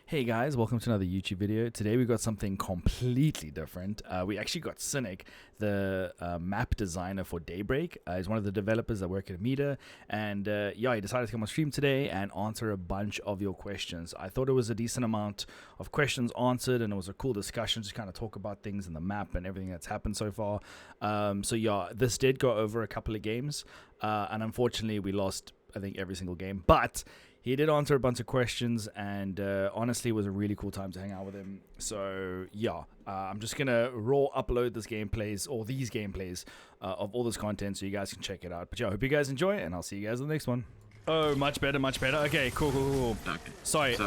Hey guys, welcome to another YouTube video. Today we got something completely different. We actually got Cynic, the map designer for Daybreak. He's one of the developers that work at Meta, and yeah, he decided to come on stream today and answer a bunch of your questions. I thought it was a decent amount of questions answered, and it was a cool discussion to kind of talk about things in the map and everything that's happened so far. So yeah, this did go over a couple of games, and unfortunately we lost, I think, every single game, but he did answer a bunch of questions, and honestly, it was a really cool time to hang out with him. So yeah, I'm just gonna raw upload this gameplays or these gameplays of all this content so you guys can check it out. But yeah, I hope you guys enjoy, and I'll see you guys in the next one. Oh, much better, much better. Okay, cool. Okay. Sorry, So,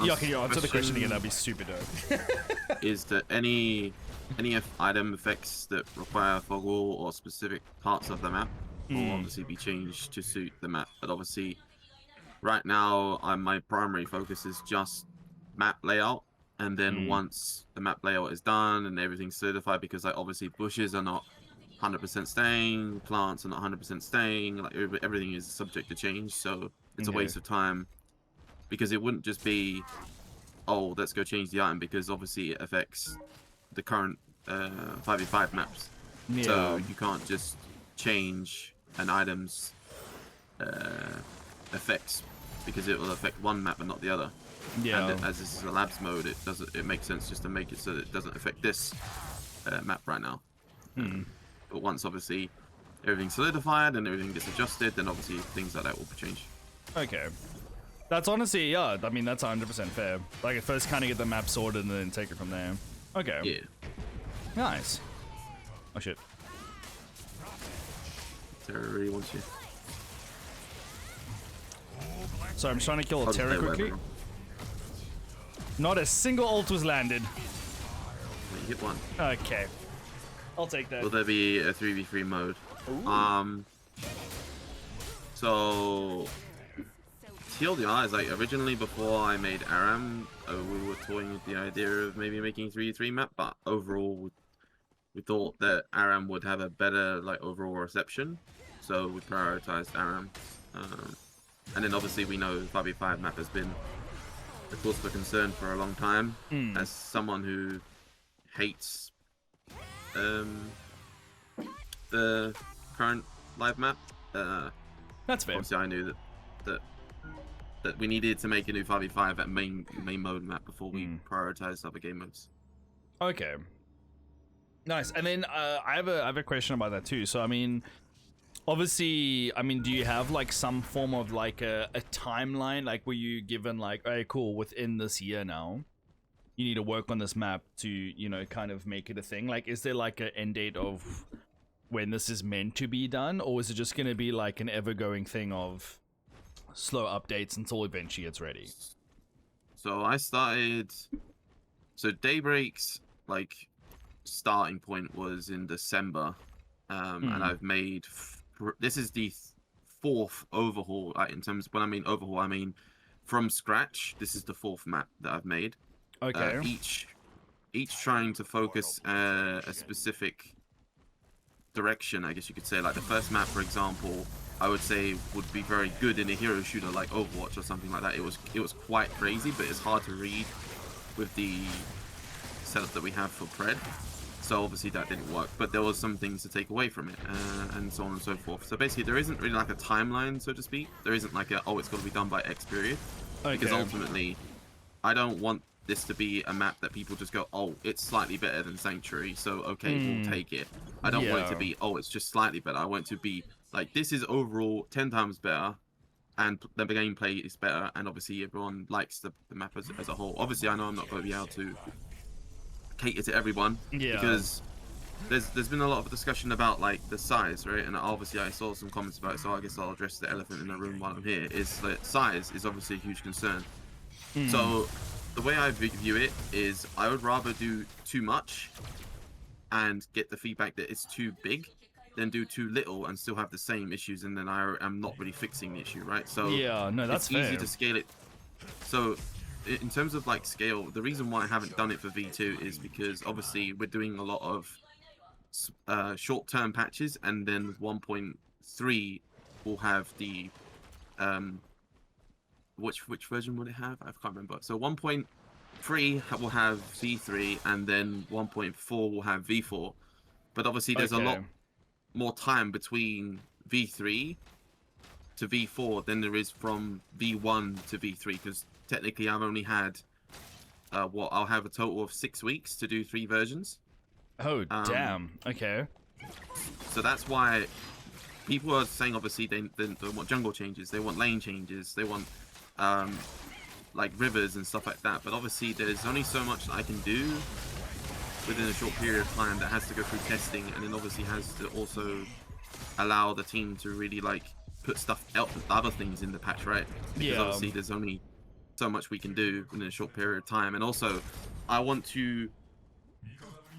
yeah, can you answer the question again? That'd be super dope. Is there any item effects that require fog wall or specific parts of the map will obviously be changed to suit the map? But obviously, right now, my primary focus is just map layout, and then once the map layout is done and everything's solidified, because like obviously bushes are not 100% staying, plants are not 100% staying, like everything is subject to change, so it's a waste of time, because it wouldn't just be, oh, let's go change the item, because obviously it affects the current 5v5 maps. Yeah. So you can't just change an item's effects, because it will affect one map and not the other. Yeah. And as this is a labs mode, it makes sense just to make it so that it doesn't affect this map right now. But once obviously everything's solidified and everything gets adjusted, then obviously things like that will change. Okay. That's honestly, yeah, I mean, that's 100% fair. Like, at first kind of get the map sorted and then take it from there. Okay. Yeah. Nice. Oh, shit. Terror really wants you. So I'm just trying to kill a Terra quickly. Whatever. Not a single ult was landed. Wait, you hit one. Okay. I'll take that. Will there be a 3v3 mode? Ooh. So TLDR is like, originally before I made ARAM, we were toying with the idea of maybe making 3v3 map, but overall we thought that ARAM would have a better like overall reception, so we prioritized ARAM. And then obviously we know 5v5 map has been a cause for concern for a long time. As someone who hates the current live map, That's fair. obviously I knew that we needed to make a new 5v5 at main mode map before we prioritized other game modes. Okay. Nice. And then I have a question about that too. So I mean, obviously, I mean, do you have like some form of like a timeline? Like, were you given like, all right, cool, within this year now, you need to work on this map to, you know, kind of make it a thing? Like, is there like an end date of when this is meant to be done? Or is it just going to be like an ever-going thing of slow updates until eventually it's ready? So so Daybreak's like starting point was in December. And I've made, this is the fourth overhaul. In terms, when I mean overhaul, I mean from scratch. This is the fourth map that I've made. Okay. Each trying to focus a specific direction, I guess you could say. Like the first map, for example, I would say would be very good in a hero shooter like Overwatch or something like that. It was quite crazy, but it's hard to read with the setup that we have for Pred. So obviously that didn't work, but there was some things to take away from it, and so on and so forth. So basically there isn't really like a timeline, so to speak. There isn't like a, oh, it's got to be done by X period. Okay. Because ultimately, I don't want this to be a map that people just go, oh, it's slightly better than Sanctuary, so okay, we'll take it. I don't want it to be, oh, it's just slightly better. I want it to be like, this is overall 10 times better, and the gameplay is better, and obviously everyone likes the map as a whole. Obviously I know I'm not going to be able to cater to everyone, because there's been a lot of discussion about like the size, right? And obviously I saw some comments about it, so I guess I'll address the elephant in the room while I'm here. Is that size is obviously a huge concern. So the way I view it is, I would rather do too much and get the feedback that it's too big than do too little and still have the same issues, and then I am not really fixing the issue, right? So yeah, no, that's it's easy to scale it. So in terms of like scale, the reason why I haven't done it for V2 is because obviously we're doing a lot of short-term patches, and then 1.3 will have the which version would it have? I can't remember. So 1.3 will have V3, and then 1.4 will have V4. But obviously, there's a lot more time between V3 to V4 than there is from V1 to V3, because technically I've only had I'll have a total of 6 weeks to do 3 versions. Oh, damn. Okay. So that's why people are saying, obviously, they want jungle changes, they want lane changes, they want like rivers and stuff like that. But obviously, there's only so much that I can do within a short period of time that has to go through testing, and then obviously has to also allow the team to really like put stuff else, other things in the patch, right? Because obviously there's only so much we can do within a short period of time. And also, I want to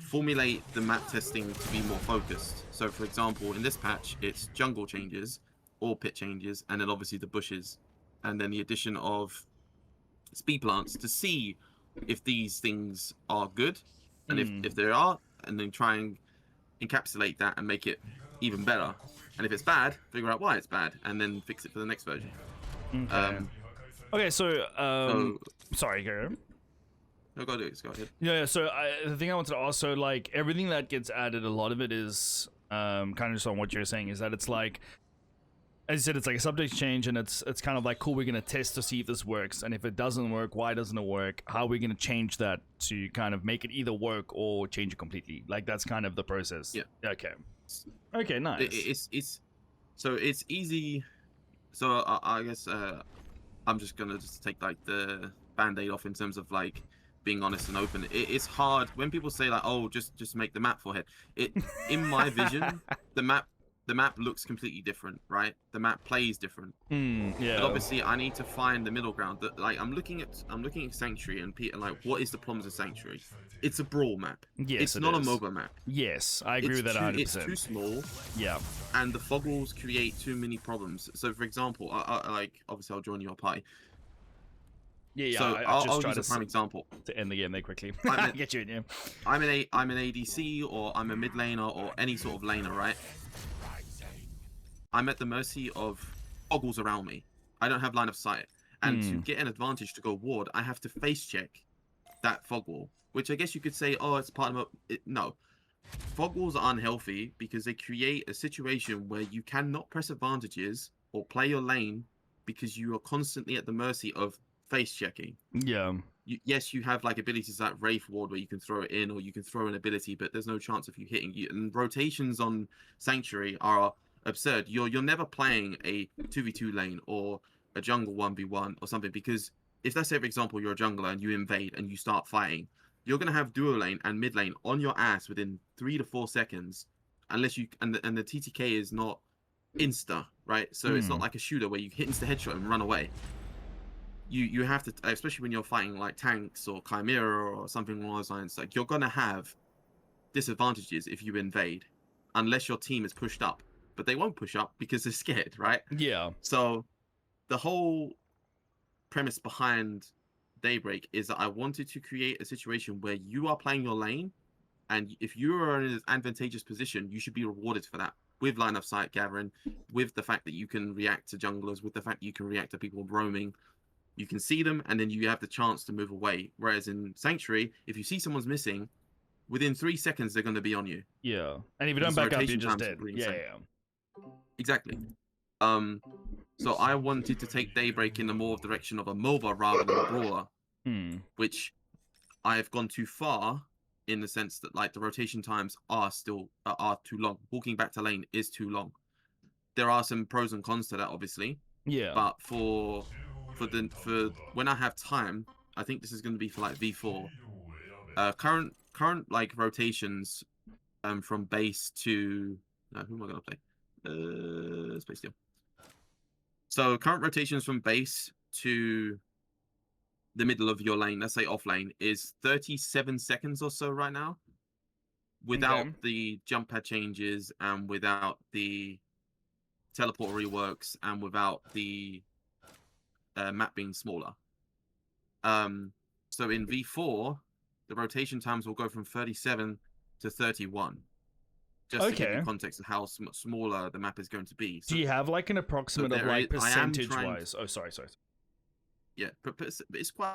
formulate the map testing to be more focused. So for example, in this patch, it's jungle changes, or pit changes, and then obviously the bushes, and then the addition of speed plants to see if these things are good, and if they are, and then try and encapsulate that and make it even better. And if it's bad, figure out why it's bad, and then fix it for the next version. Okay. So, sorry, go. No, go do it. Go ahead. Yeah. So the thing I wanted to ask, so like everything that gets added, a lot of it is kind of just on what you're saying, is that it's like, as you said, it's like a subject change, and it's kind of like, cool, we're gonna test to see if this works, and if it doesn't work, why doesn't it work? How are we gonna change that to kind of make it either work or change it completely? Like that's kind of the process. Yeah. Okay. Okay. Nice. It's easy. So I guess I'm just gonna take like the band-aid off in terms of like being honest and open. It's hard when people say like, oh, just make the map forehead. In my vision, the map looks completely different, right? The map plays different. Yeah. But obviously, I need to find the middle ground. That like I'm looking at Sanctuary, and Peter, like, what is the problems of Sanctuary? It's a brawl map. Yes, it's not a MOBA map. Yes, I agree with that 100%. It's too small. Yeah. And the fog walls create too many problems. So, for example, I like, obviously I'll join your party. Yeah. So I'll use a prime example to end the game there quickly. Get you in, yeah. I'm an ADC, or I'm a mid laner, or any sort of laner, right? I'm at the mercy of boggles around me. I don't have line of sight. And to get an advantage to go ward, I have to face check that fog wall. Which I guess you could say, oh, it's part of no. Fog walls are unhealthy because they create a situation where you cannot press advantages or play your lane because you are constantly at the mercy of face checking. Yeah. Yes, you have like abilities like Wraith Ward where you can throw it in, or you can throw an ability, but there's no chance of you hitting you. And rotations on Sanctuary are absurd. You're never playing a 2v2 lane or a jungle 1v1 or something, because if, let's say for example, you're a jungler and you invade and you start fighting, you're gonna have duo lane and mid lane on your ass within 3 to 4 seconds, unless you and the TTK is not insta, right? So it's not like a shooter where you hit insta headshot and run away. You have to, especially when you're fighting like tanks or Chimera or something along those lines, like you're gonna have disadvantages if you invade, unless your team is pushed up. But they won't push up because they're scared, right? Yeah. So the whole premise behind Daybreak is that I wanted to create a situation where you are playing your lane, and if you are in an advantageous position, you should be rewarded for that, with line of sight gathering, with the fact that you can react to junglers, with the fact that you can react to people roaming. You can see them, and then you have the chance to move away. Whereas in Sanctuary, if you see someone's missing, within 3 seconds they're going to be on you. Yeah, and if you don't back up, you're just dead. Yeah. Exactly. So I wanted to take Daybreak in the more direction of a MOBA rather than a brawler, which I have gone too far in the sense that like the rotation times are still are too long. Walking back to lane is too long. There are some pros and cons to that, obviously. Yeah. But for when I have time, I think this is going to be for like V4. Current like rotations, from base to who am I going to play? Space Steel. So current rotations from base to the middle of your lane, let's say off lane, is 37 seconds or so right now, without the jump pad changes and without the teleport reworks and without the map being smaller. So in V4, the rotation times will go from 37 to 31. Just to give you context of how much smaller the map is going to be. So, do you have like an approximate of like percentage-wise? Oh, sorry. yeah, but it's quite.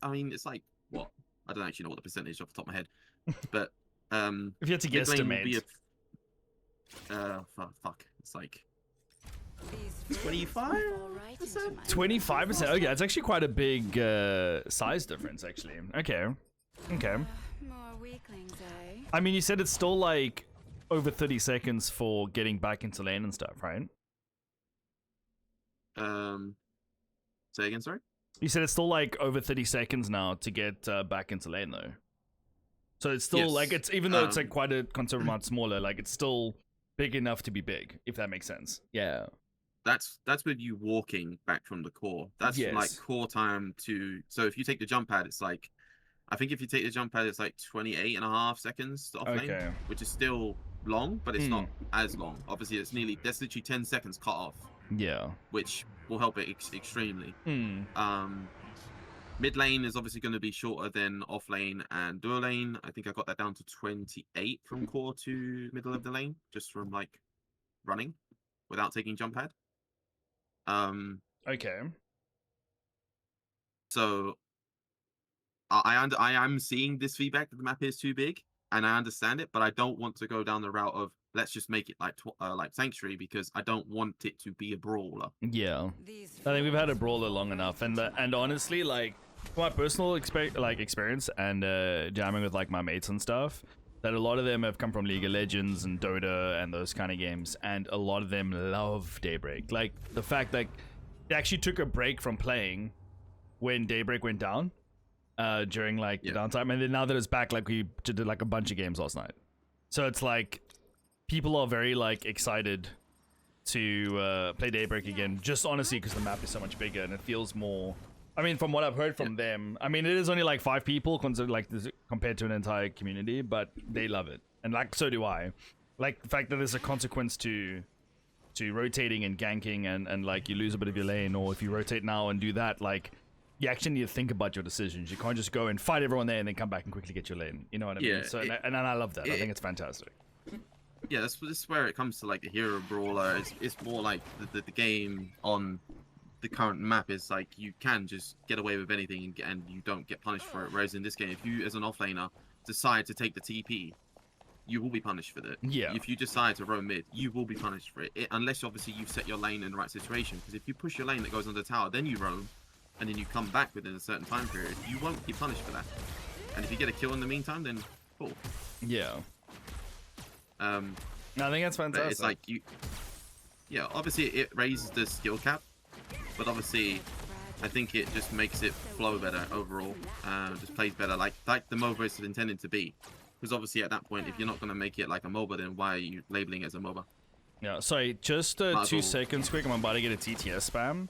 I mean, it's like what? I don't actually know what the percentage off the top of my head, but If you had to mid lane will be guesstimate. fuck. It's like 25%. 25%. Okay, that's actually quite a big size difference, actually. Okay. Okay. More weaklings, eh? I mean, you said it's still like over 30 seconds for getting back into lane and stuff, right? Say again, sorry. You said it's still like over 30 seconds now to get back into lane, though. So it's still Yes. like it's even though it's like quite a considerable amount smaller, like it's still big enough to be big, if that makes sense. Yeah. That's with you walking back from the core. That's Yes. like core time to. So if you take the jump pad, it's like, I think if you take the jump pad, it's like 28.5 seconds off lane, Okay. which is still long, but it's not as long. Obviously, that's literally 10 seconds cut off, Yeah. which will help it extremely. Mid lane is obviously going to be shorter than off lane and dual lane. I think I got that down to 28 from core to middle of the lane, just from like running without taking jump pad. Okay. So I am seeing this feedback that the map is too big, and I understand it, but I don't want to go down the route of let's just make it like Sanctuary, because I don't want it to be a brawler. Yeah. I think we've had a brawler long enough, and honestly, like from my personal experience and jamming with like my mates and stuff, that a lot of them have come from League of Legends and Dota and those kind of games, and a lot of them love Daybreak. Like the fact that they actually took a break from playing when Daybreak went down during like the downtime, and then now that it's back, like we did like a bunch of games last night. So it's like people are very like excited to play Daybreak again, just honestly because the map is so much bigger and it feels more. I mean, from what I've heard from them, I mean, it is only like 5 people compared to an entire community, but they love it, and like so do I. Like the fact that there's a consequence to rotating and ganking, and like you lose a bit of your lane, or if you rotate now and do that, like you actually need to think about your decisions. You can't just go and fight everyone there and then come back and quickly get your lane. You know what I mean? So and I love that. I think it's fantastic. Yeah, this is where it comes to like the hero brawler. It's more like the game on the current map is like you can just get away with anything and you don't get punished for it. Whereas in this game, if you as an offlaner decide to take the TP, you will be punished for that. Yeah. If you decide to roam mid, you will be punished for it. Unless obviously you set your lane in the right situation. Because if you push your lane that goes on the tower, then you roam, and then you come back within a certain time period, you won't be punished for that. And if you get a kill in the meantime, then cool. Yeah. I think that's fantastic. It's like you. Yeah, obviously it raises the skill cap, but obviously I think it just makes it flow better overall. Just plays better, like the MOBA is intended to be. Because obviously at that point, if you're not going to make it like a MOBA, then why are you labeling it as a MOBA? Yeah, sorry, just 2 seconds quick. I'm about to get a TTS spam.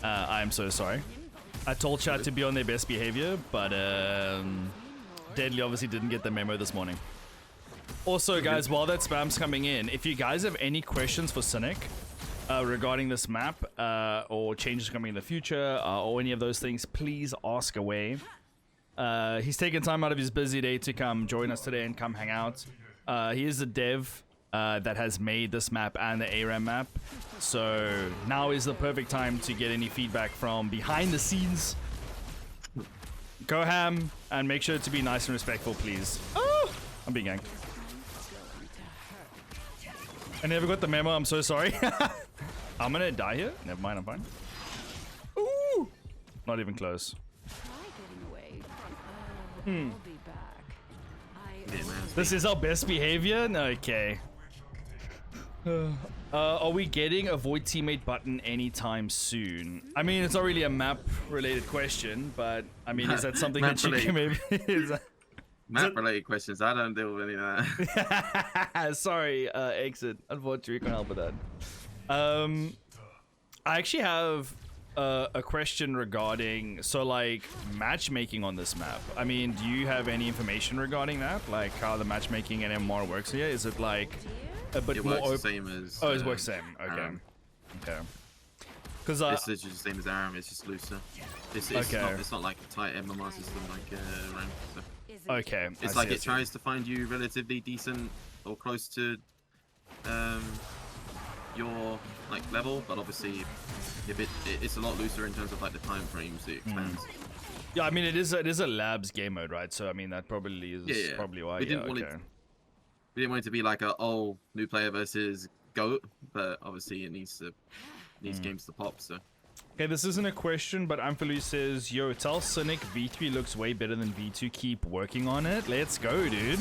I'm so sorry. I told chat to be on their best behavior, but Deadly obviously didn't get the memo this morning. Also, guys, while that spam's coming in, if you guys have any questions for Cynic regarding this map or changes coming in the future or any of those things, please ask away. He's taken time out of his busy day to come join us today and come hang out. He is a dev that has made this map and the ARAM map, so now is the perfect time to get any feedback from behind the scenes. Go ham and make sure to be nice and respectful, please. Oh, I'm being ganked. I never got the memo, I'm so sorry. I'm gonna die here. Never mind, I'm fine. Ooh! Not even close. This is our best behavior? No, okay. Are we getting a void teammate button anytime soon? I mean, it's not really a map-related question, but I mean, is that something that you can maybe... Map-related questions, I don't deal with any of that. Sorry, Exit. Unfortunately, we can't help with that. I actually have a question regarding, so like, matchmaking on this map. I mean, do you have any information regarding that? Like, how the matchmaking in MMR works here? Is it like a bit it more works the same as... Oh, it works the same. Okay. ARAM. Okay. Because it's literally the same as ARAM, it's just looser. It's not like a tight MMR system like ARAM. So. Okay. It's like it tries to find you relatively decent or close to your like level, but obviously if it's a lot looser in terms of like the time frames it expands. Yeah, I mean it is a labs game mode, right? So I mean that probably is probably why. We didn't want it to be like a new player versus GOAT, but obviously it needs games to pop. So okay, this isn't a question, but Amphalu says, "Yo, tell Cynic V3 looks way better than V2. Keep working on it. Let's go, dude."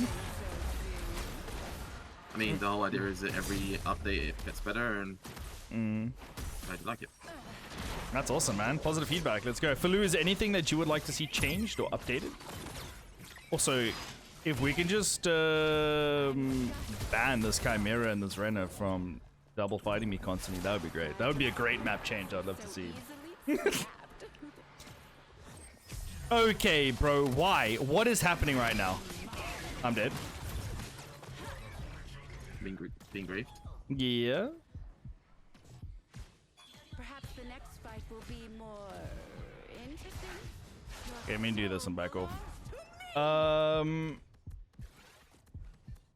I mean, the whole idea is that every update it gets better, and I like it. That's awesome, man. Positive feedback. Let's go. Falu, is there anything that you would like to see changed or updated? Also, if we can just ban this Chimera and this Renner from double fighting me constantly, that would be great. That would be a great map change I'd love to see. Okay, bro. Why? What is happening right now? I'm dead. Being griefed. Yeah. Perhaps the next fight will be more interesting. Okay, let me do this and back off.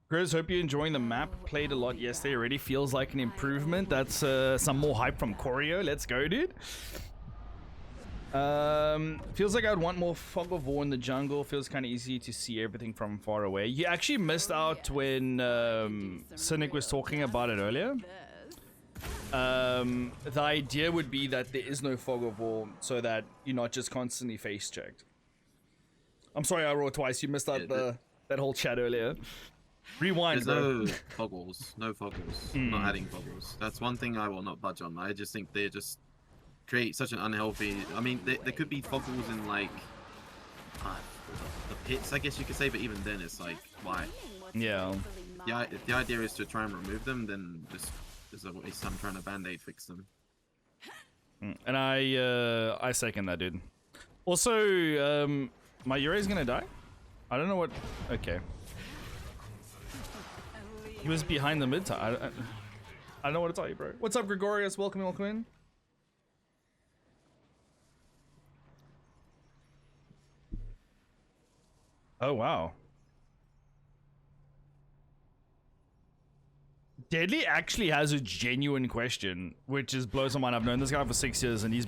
Chris, hope you're enjoying the map. Played a lot yesterday. Already feels like an improvement. That's some more hype from Choreo. Let's go, dude. Feels like I'd want more fog of war in the jungle. Feels kind of easy to see everything from far away. You actually missed out when Cynic was talking about it earlier. The idea would be that there is no fog of war, so that you're not just constantly face checked. I'm sorry I wrote twice. You missed out that whole chat earlier. Rewind, bro. No fog walls. No fog walls. Not adding fog walls. That's one thing I will not budge on. I just think they just create such an unhealthy. I mean, there could be fog walls in like the pits, I guess you could say, but even then, it's like, why? Yeah. Yeah. If the idea is to try and remove them, then just there's a waste of time trying to band-aid fix them. And I second that, dude. Also, my Yure's gonna die. I don't know what. Okay. He was behind the mid time. I don't know what to tell you, bro. What's up, Gregorius? Welcome in. Oh, wow. Deadly actually has a genuine question, which is blows my mind. I've known this guy for 6 years, and he's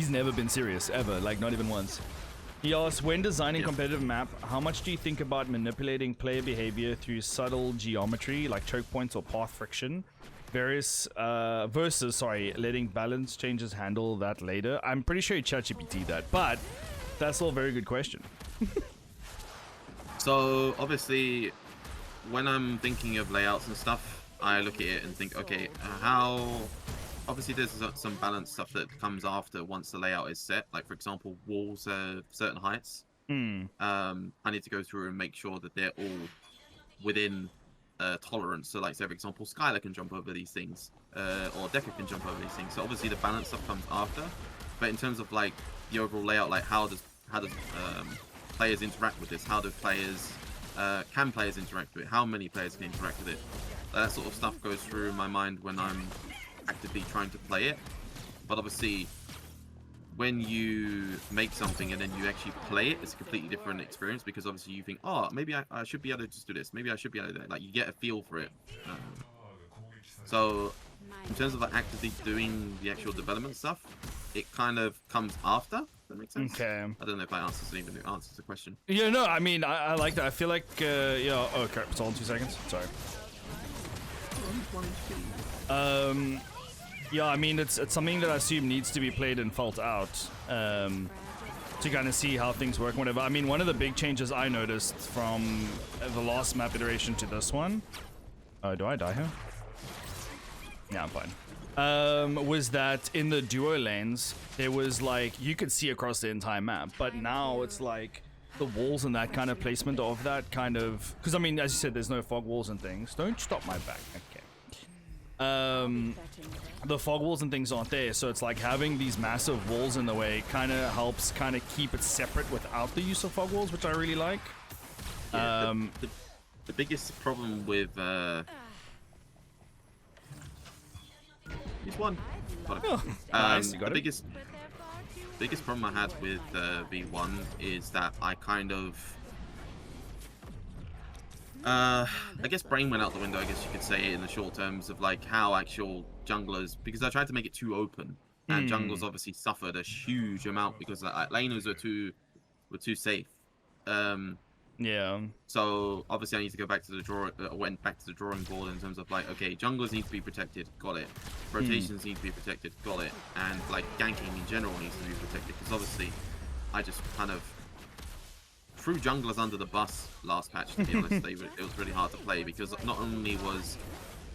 never been serious, ever. Like, not even once. He asks, when designing competitive map, how much do you think about manipulating player behavior through subtle geometry, like choke points or path friction? Versus letting balance changes handle that later. I'm pretty sure you ChatGPT that, but that's still a very good question. So, obviously, when I'm thinking of layouts and stuff, I look at it and think, okay, obviously there's some balance stuff that comes after once the layout is set. Like, for example, walls at certain heights. I need to go through and make sure that they're all within tolerance. So, like, say, for example, Skylar can jump over these things, or Decker can jump over these things. So, obviously, the balance stuff comes after. But in terms of, like, the overall layout, like, how does players interact with this? How do players... can players interact with it? How many players can interact with it? That sort of stuff goes through my mind when I'm actively trying to play it. But obviously, when you make something and then you actually play it, it's a completely different experience, because obviously you think, oh, maybe I should be able to just do this. Maybe I should be able to do that. Like, you get a feel for it. So, in terms of like actively doing the actual development stuff, it kind of comes after. That makes sense. Okay. I don't know if that answers the question. Yeah, no, I mean, I like that. I feel like, yeah, okay, hold on 2 seconds. Sorry. Yeah, I mean, it's something that I assume needs to be played and felt out to kind of see how things work, whatever. I mean, one of the big changes I noticed from the last map iteration to this one... do I die here? Yeah, I'm fine. Was that in the duo lanes, there was like, you could see across the entire map, but now it's like the walls and that kind of placement of that kind of... Because, I mean, as you said, there's no fog walls and things. Don't stop my back. Okay. The fog walls and things aren't there, so it's like having these massive walls in the way kind of helps kind of keep it separate without the use of fog walls, which I really like. Yeah, the biggest problem with he's one. Nice, you got the it. biggest problem I had with V1 is that I kind of I guess brain went out the window, I guess you could say, in the short terms of like how actual junglers because I tried to make it too open, and junglers obviously suffered a huge amount because laners were too safe. Yeah. So obviously I need to go back to the went back to the drawing board in terms of like, okay, junglers need to be protected, got it. Rotations need to be protected, got it. And like ganking in general needs to be protected because obviously I just kind of threw junglers under the bus last patch. To be honest, it was really hard to play because not only was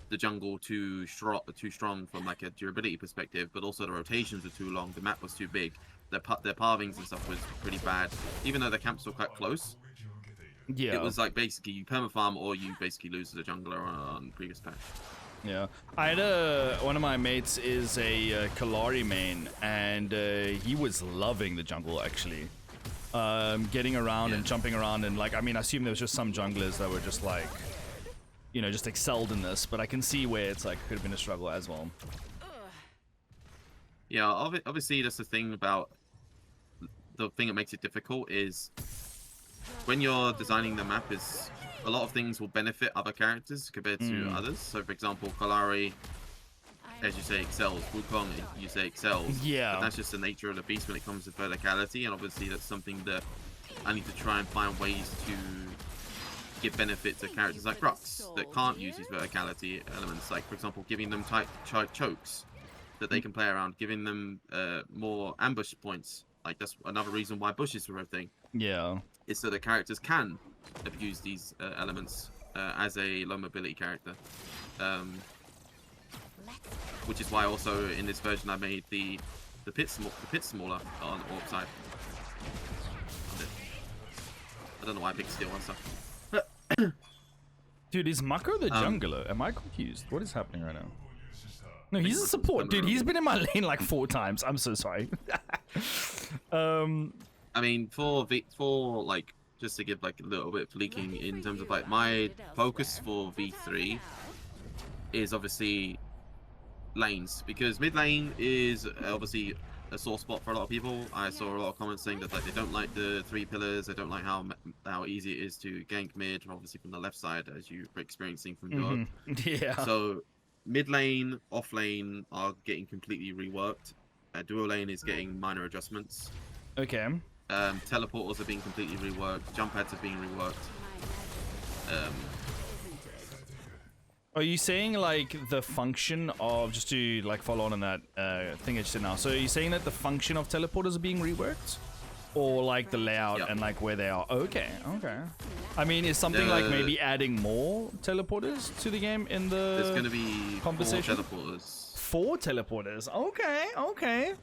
the jungle too strong from like a durability perspective, but also the rotations were too long. The map was too big. Their pathings and stuff was pretty bad, even though the camps were quite close. Yeah. It was like basically you permafarm or you basically lose to the jungler on previous patch. Yeah. I had one of my mates is a Kalari main, and he was loving the jungle actually. Getting around and jumping around, and like, I mean, I assume there was just some junglers that were just like, you know, just excelled in this, but I can see where it's like could have been a struggle as well. Yeah, obviously that's the thing about the thing that makes it difficult is when you're designing the map is a lot of things will benefit other characters compared to others. So for example, Kalari, as you say, excels. Wukong, you say excels. Yeah. But that's just the nature of the beast when it comes to verticality, and obviously that's something that I need to try and find ways to give benefit to characters like Grux that can't use these verticality elements. Like for example, giving them tight chokes that they can play around, giving them more ambush points. Like that's another reason why bushes were a thing. Yeah. Is so the characters can abuse these elements as a low mobility character. Which is why also in this version I made the pit smaller on orb side. I don't know why I picked steel and stuff. Dude, is Mako the jungler? Am I confused? What is happening right now? No, he's a support. Dude, he's been in my lane like 4 times. I'm so sorry. I mean, for like, just to give like a little bit of leaking in terms of like my focus for V3 is obviously lanes, because mid lane is obviously a sore spot for a lot of people. I saw a lot of comments saying that like they don't like the 3 pillars, they don't like how easy it is to gank mid, obviously from the left side as you're experiencing from Duo. Yeah. So mid lane, off lane are getting completely reworked. Duo lane is getting minor adjustments. Okay. Teleporters are being completely reworked. Jump pads are being reworked. Are you saying like the function of, just to like follow on that thing I just said now, so are you saying that the function of teleporters are being reworked? Or like the layout and like where they are? Okay, okay. I mean, is something like maybe adding more teleporters to the game in the There's going to be conversation? 4 teleporters. 4 teleporters? Okay, okay.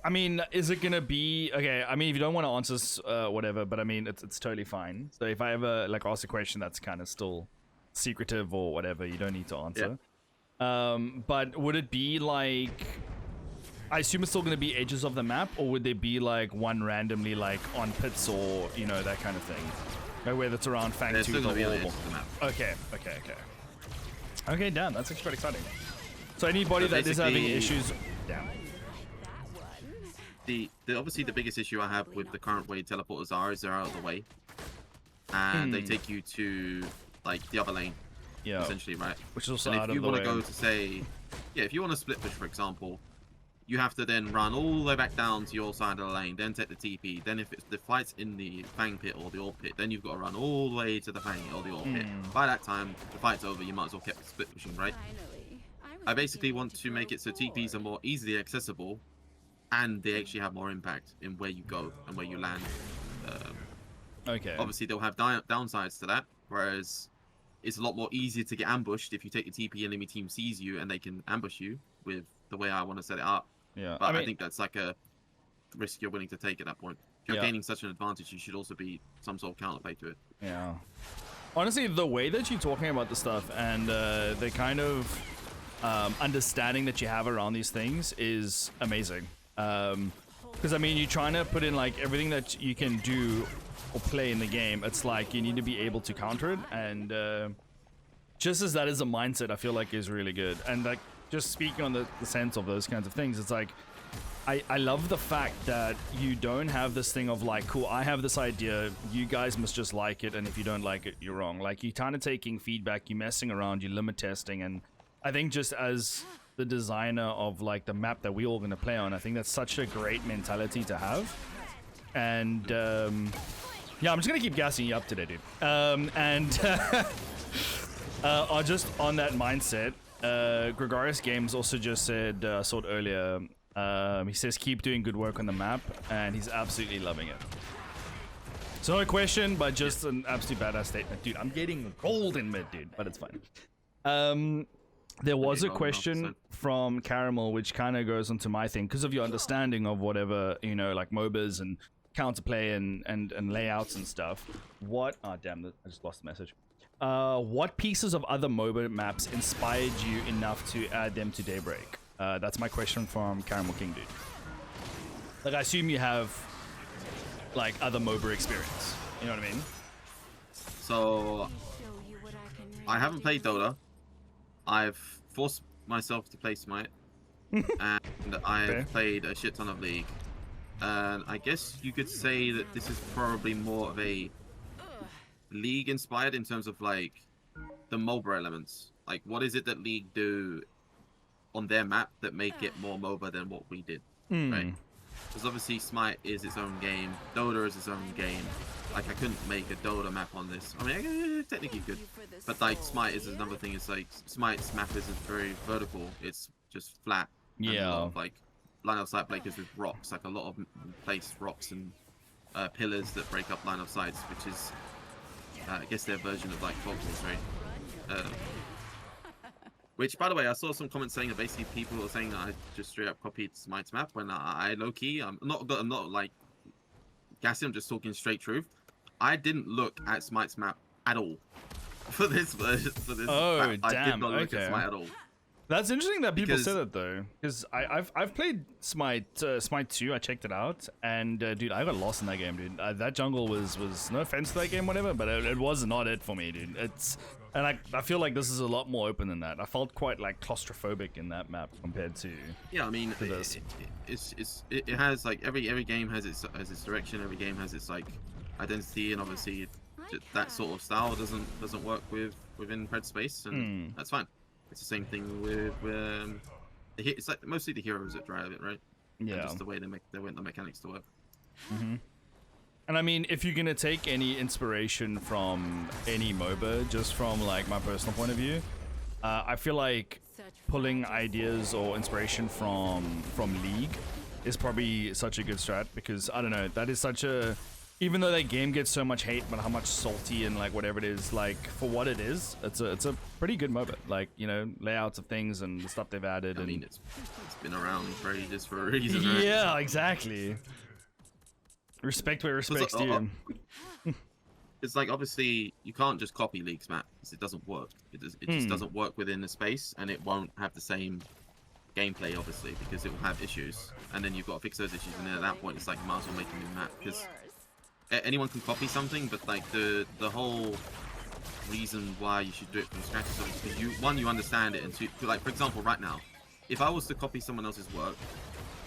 I mean, is it gonna be okay? I mean, if you don't want to answer whatever, but I mean, it's totally fine. So if I ever like ask a question that's kind of still secretive or whatever, you don't need to answer. Yeah. But would it be like, I assume it's still gonna be edges of the map, or would there be like one randomly like on pits or you know that kind of thing, like whether it's around Fang Tooth or Orb? Okay, okay, okay. Okay, damn, that's actually quite exciting. So anybody that is having issues, damn. Obviously the biggest issue I have with the current way teleporters are is they're out of the way, and they take you to like the other lane, essentially, right? Which is also and out if you of the want way. to go to say, if you want to split push, for example, you have to then run all the way back down to your side of the lane, then take the TP. Then if it's the fight's in the Fang pit or the Orb pit, then you've got to run all the way to the Fang or the Orb pit. By that time, the fight's over. You might as well keep split pushing, right? I basically want to make it so TPs are more easily accessible, and they actually have more impact in where you go and where you land. Okay. Obviously, they'll have downsides to that, whereas it's a lot more easier to get ambushed if you take the TP and enemy team sees you and they can ambush you with the way I want to set it up. Yeah. But I think that's like a risk you're willing to take at that point. If you're gaining such an advantage, you should also be some sort of counterplay to it. Yeah. Honestly, the way that you're talking about the stuff and the kind of understanding that you have around these things is amazing. Because I mean, you're trying to put in like everything that you can do or play in the game. It's like you need to be able to counter it, and just as that is a mindset, I feel like is really good. And like just speaking on the sense of those kinds of things, it's like I love the fact that you don't have this thing of like, cool, I have this idea, you guys must just like it, and if you don't like it, you're wrong. Like you're kind of taking feedback, you're messing around, you're limit testing, and I think just as the designer of like the map that we all gonna play on, I think that's such a great mentality to have. And yeah, I'm just gonna keep gassing you up today, dude. Just on that mindset, Gregarious Games also just said, I saw it earlier, he says keep doing good work on the map, and he's absolutely loving it. So no question, but just an absolute badass statement. Dude, I'm getting gold in mid, dude, but it's fine. There was a question from Caramel, which kind of goes onto my thing, because of your understanding of whatever, you know, like MOBAs and counterplay and layouts and stuff. What, oh damn, I just lost the message. What pieces of other MOBA maps inspired you enough to add them to Daybreak? That's my question from Caramel King, dude. Like, I assume you have like other MOBA experience. You know what I mean? So I haven't played Dota. I've forced myself to play Smite, and I've played a shit ton of League. And I guess you could say that this is probably more of a League inspired in terms of like the MOBA elements. Like, what is it that League do on their map that make it more MOBA than what we did, right? Because obviously Smite is its own game, Dota is its own game. Like, I couldn't make a Dota map on this. I mean, I technically could, but like Smite is another thing. It's like Smite's map isn't very vertical. It's just flat. Yeah. And a lot of like line of sight breakers with rocks, like a lot of placed rocks and pillars that break up line of sights, which is I guess their version of like Foxes, right? Which, by the way, I saw some comments saying that basically people were saying that I just straight up copied Smite's map when I low key, I'm not like gassing. I'm just talking straight truth. I didn't look at Smite's map at all for this version. For this map. I did not look at Smite at all. That's interesting that people said that though, because I've played Smite 2. I checked it out, and dude, I got lost in that game, dude. That jungle was no offense to that game, whatever, but it was not it for me, dude. And I feel like this is a lot more open than that. I felt quite like claustrophobic in that map compared to I mean, it has like every game has its direction. Every game has its like identity, and obviously that sort of style doesn't work within Pred space, and that's fine. It's the same thing with it's like mostly the heroes that drive it, right? Yeah. And just the way they want the mechanics to work. And I mean, if you're gonna take any inspiration from any MOBA, just from like my personal point of view, I feel like pulling ideas or inspiration from League is probably such a good strat, because I don't know, that is such a, even though that game gets so much hate, but how much salty and like whatever it is, like for what it is, it's a pretty good MOBA. Like, you know, layouts of things and the stuff they've added. I mean, it's been around for ages for a reason. Yeah, right? Exactly. Respect where respect's due. It's like, obviously you can't just copy League's map because it doesn't work. It just doesn't work within the space, and it won't have the same gameplay, obviously, because it will have issues, and then you've got to fix those issues, and then at that point it's like, might as well make a new map, because anyone can copy something, but like the whole reason why you should do it from scratch is because you understand it, and two, like for example, right now, if I was to copy someone else's work,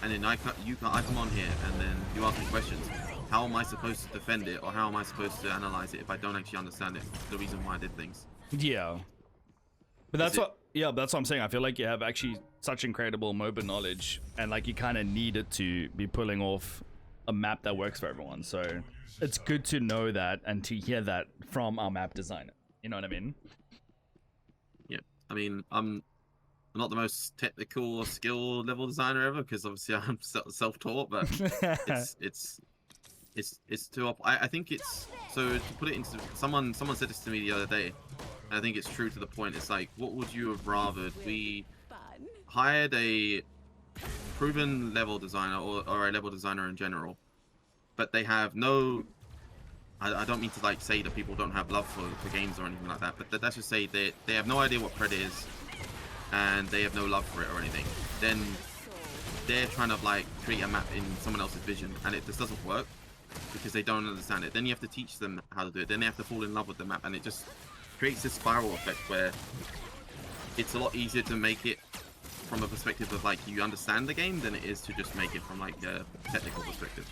and then I come on here, and then you ask me questions, how am I supposed to defend it, or how am I supposed to analyze it if I don't actually understand it, the reason why I did things? Yeah, but that's what I'm saying. I feel like you have actually such incredible MOBA knowledge, and like you kind of need it to be pulling off a map that works for everyone. So it's good to know that and to hear that from our map designer. You know what I mean? Yeah, I mean, I'm not the most technical or skill level designer ever, because obviously I'm self-taught, but it's too up. I think it's, so to put it into, someone said this to me the other day, and I think it's true to the point. It's like, what would you have rathered? We hired a proven level designer, or a level designer in general, but they have no, I don't mean to like say that people don't have love for games or anything like that, but let's just say they have no idea what Pred is, and they have no love for it or anything. Then they're trying to like create a map in someone else's vision, and it just doesn't work because they don't understand it. Then you have to teach them how to do it. Then they have to fall in love with the map, and it just creates this spiral effect where it's a lot easier to make it from a perspective of like you understand the game than it is to just make it from like a technical perspective.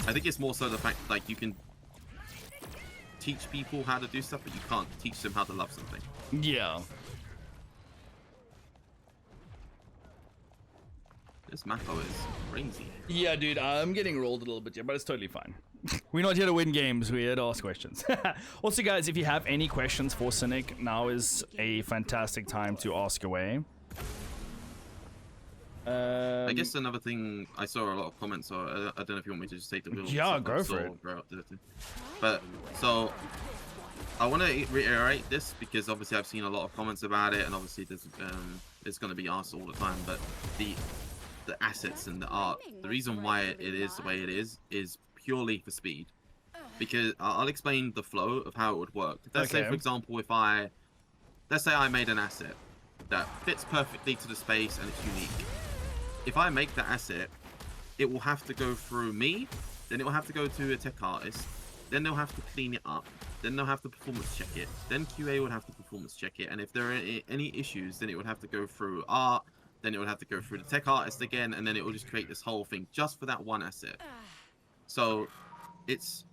I think it's more so the fact like you can teach people how to do stuff, but you can't teach them how to love something. Yeah. This Mako is crazy. Yeah, dude, I'm getting rolled a little bit here, but it's totally fine. We're not here to win games, we're here to ask questions. Also, guys, if you have any questions for Cynic, now is a fantastic time to ask away. I guess another thing, I saw a lot of comments, or I don't know if you want me to just take the wheel. Yeah, go for it. But, so, I want to reiterate this, because obviously I've seen a lot of comments about it, and obviously there's, it's going to be asked all the time, but the assets and the art, the reason why it is the way it is purely for speed. Because I'll explain the flow of how it would work. Let's say, for example, let's say I made an asset that fits perfectly to the space and it's unique. If I make that asset, it will have to go through me, then it will have to go to a tech artist, then they'll have to clean it up, then they'll have to performance check it, then QA would have to performance check it, and if there are any issues, then it would have to go through art, then it would have to go through the tech artist again, and then it will just create this whole thing just for that one asset. So it's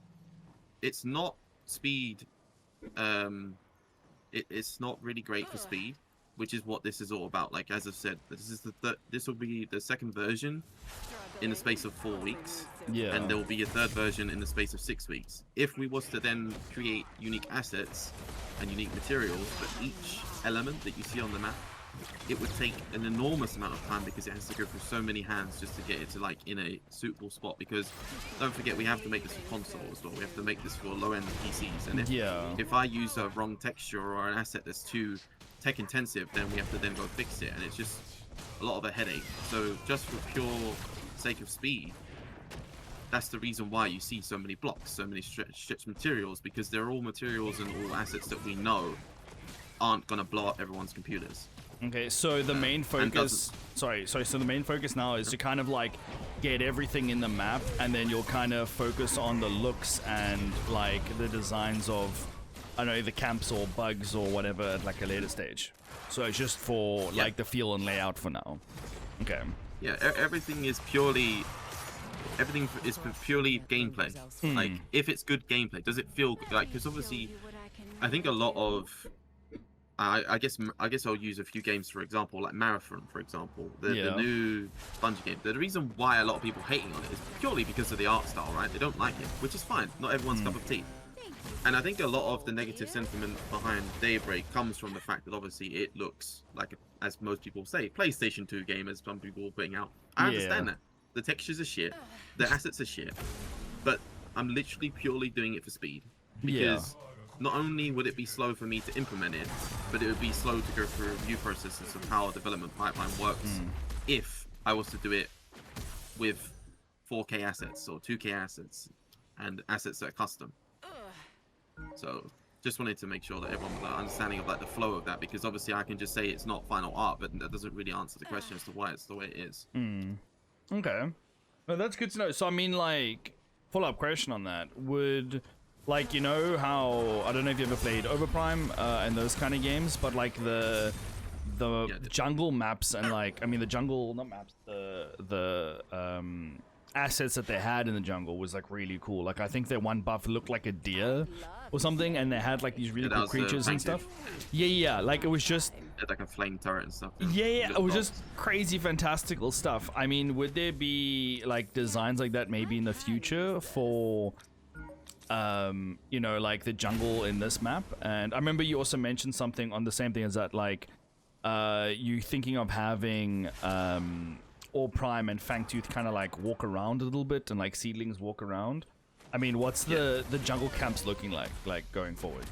not speed, it's not really great for speed, which is what this is all about. Like, as I've said, this will be the second version in the space of 4 weeks, and there will be a third version in the space of 6 weeks. If we was to then create unique assets and unique materials for each element that you see on the map, it would take an enormous amount of time, because it has to go through so many hands just to get it to, like, in a suitable spot. Because don't forget, we have to make this for console as well. We have to make this for low-end PCs, and if I use a wrong texture or an asset that's too tech intensive, then we have to then go fix it, and it's just a lot of a headache. So just for pure sake of speed, that's the reason why you see so many blocks, so many stretched materials, because they're all materials and all assets that we know aren't going to blow up everyone's computers. Okay, so the main focus, so the main focus now is to kind of like get everything in the map, and then you'll kind of focus on the looks and like the designs of, I don't know, the camps or bugs or whatever at like a later stage. So it's just for like the feel and layout for now. Okay. Yeah, everything is purely gameplay. Like, if it's good gameplay, does it feel good? Like, because obviously, I think a lot of, I guess I'll use a few games for example, like Marathon, for example, the new Bungie game. The reason why a lot of people hating on it is purely because of the art style, right? They don't like it, which is fine. Not everyone's cup of tea. And I think a lot of the negative sentiment behind Daybreak comes from the fact that obviously it looks like, as most people say, PlayStation 2 game, as some people are putting out. I understand that. The textures are shit, the assets are shit, but I'm literally purely doing it for speed. Because not only would it be slow for me to implement it, but it would be slow to go through review processes of how a development pipeline works if I was to do it with 4K assets or 2K assets and assets that are custom. So just wanted to make sure that everyone was understanding of like the flow of that, because obviously I can just say it's not final art, but that doesn't really answer the question as to why it's the way it is. Okay, well, that's good to know. So I mean, like, follow-up question on that would, like, you know how, I don't know if you ever played Overprime and those kind of games, but like the jungle maps and like, I mean the jungle, not maps, the assets that they had in the jungle was like really cool. Like, I think their one buff looked like a deer or something, and they had like these really cool creatures and stuff. Yeah, like it was just like a flame turret and stuff. Yeah, it was just crazy fantastical stuff. I mean, would there be like designs like that maybe in the future for you know, like the jungle in this map? And I remember you also mentioned something on the same thing as that, like you thinking of having All Prime and Fangtooth kind of like walk around a little bit, and like seedlings walk around. I mean, what's the jungle camps looking like going forward?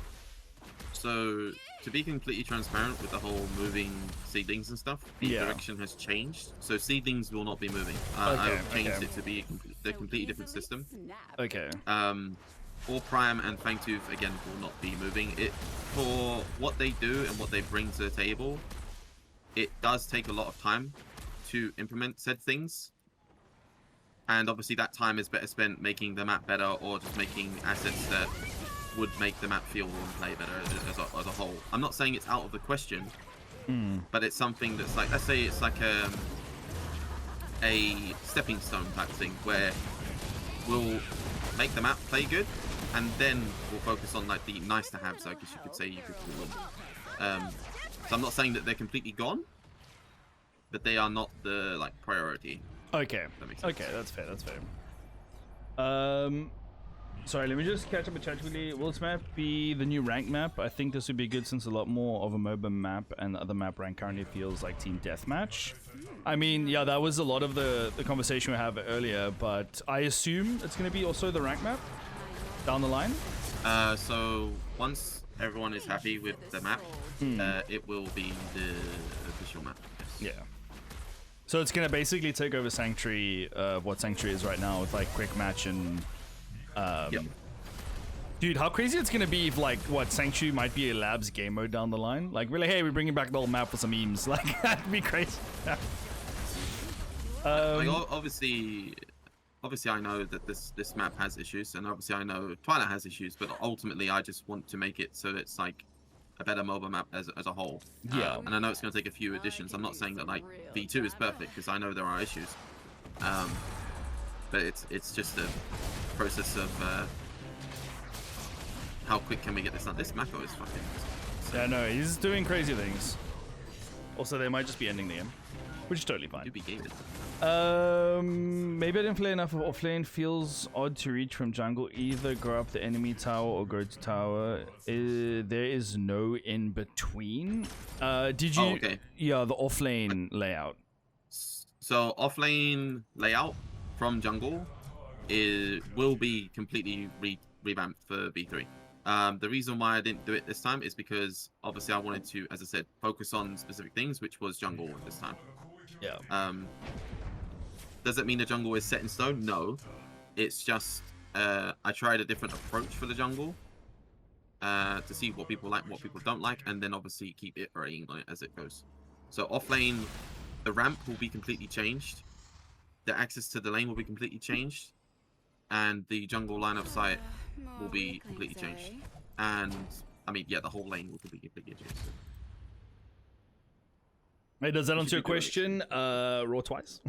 So, to be completely transparent with the whole moving seedlings and stuff, the direction has changed. So seedlings will not be moving. I've changed it to be a completely different system. Okay. All Prime and Fangtooth again will not be moving. For what they do and what they bring to the table, it does take a lot of time to implement said things. And obviously that time is better spent making the map better, or just making assets that would make the map feel and play better as a whole. I'm not saying it's out of the question, but it's something that's like, let's say it's like a stepping stone type thing, where we'll make the map play good, and then we'll focus on like the nice to haves, I guess you could say, you could call So I'm not saying that they're completely gone, but they are not the like priority. Okay. That makes sense. Okay, that's fair. That's fair. Sorry, let me just catch up with chat quickly. Will this map be the new rank map? I think this would be good since a lot more of a MOBA map and the other map rank currently feels like team deathmatch. I mean, yeah, that was a lot of the conversation we had earlier, but I assume it's going to be also the rank map down the line. So once everyone is happy with the map, it will be the official map. Yes. Yeah. So it's going to basically take over Sanctuary, what Sanctuary is right now with like quick match and... Yep. Dude, how crazy it's gonna be if like what Sanctuary might be a labs game mode down the line. Like really, hey, we're bringing back the whole map for some memes. Like that'd be crazy. Like, obviously I know that this map has issues, and obviously I know Twilight has issues, but ultimately I just want to make it so it's like a better mobile map as a whole. Yeah. And I know it's going to take a few additions. I'm not saying that like V2 is perfect because I know there are issues. But it's just a process of how quick can we get this done. This Mako is fucking insane. Yeah, no, he's doing crazy things. Also, they might just be ending the game, which is totally fine. Do be gaming. Maybe I didn't play enough of offlane. Feels odd to reach from jungle. Either go up the enemy tower or go to tower. There is no in between. Did you? Oh, okay. Yeah, the offlane layout. So offlane layout from jungle will be completely revamped for V3. The reason why I didn't do it this time is because obviously I wanted to, as I said, focus on specific things, which was jungle this time. Yeah. Does it mean the jungle is set in stone? No. It's just I tried a different approach for the jungle to see what people like, what people don't like, and then obviously keep iterating on it as it goes. So offlane, the ramp will be completely changed. The access to the lane will be completely changed. And the jungle line of sight will be completely changed. And, I mean, yeah, the whole lane will be completely changed. Hey, does that answer your question? Raw twice.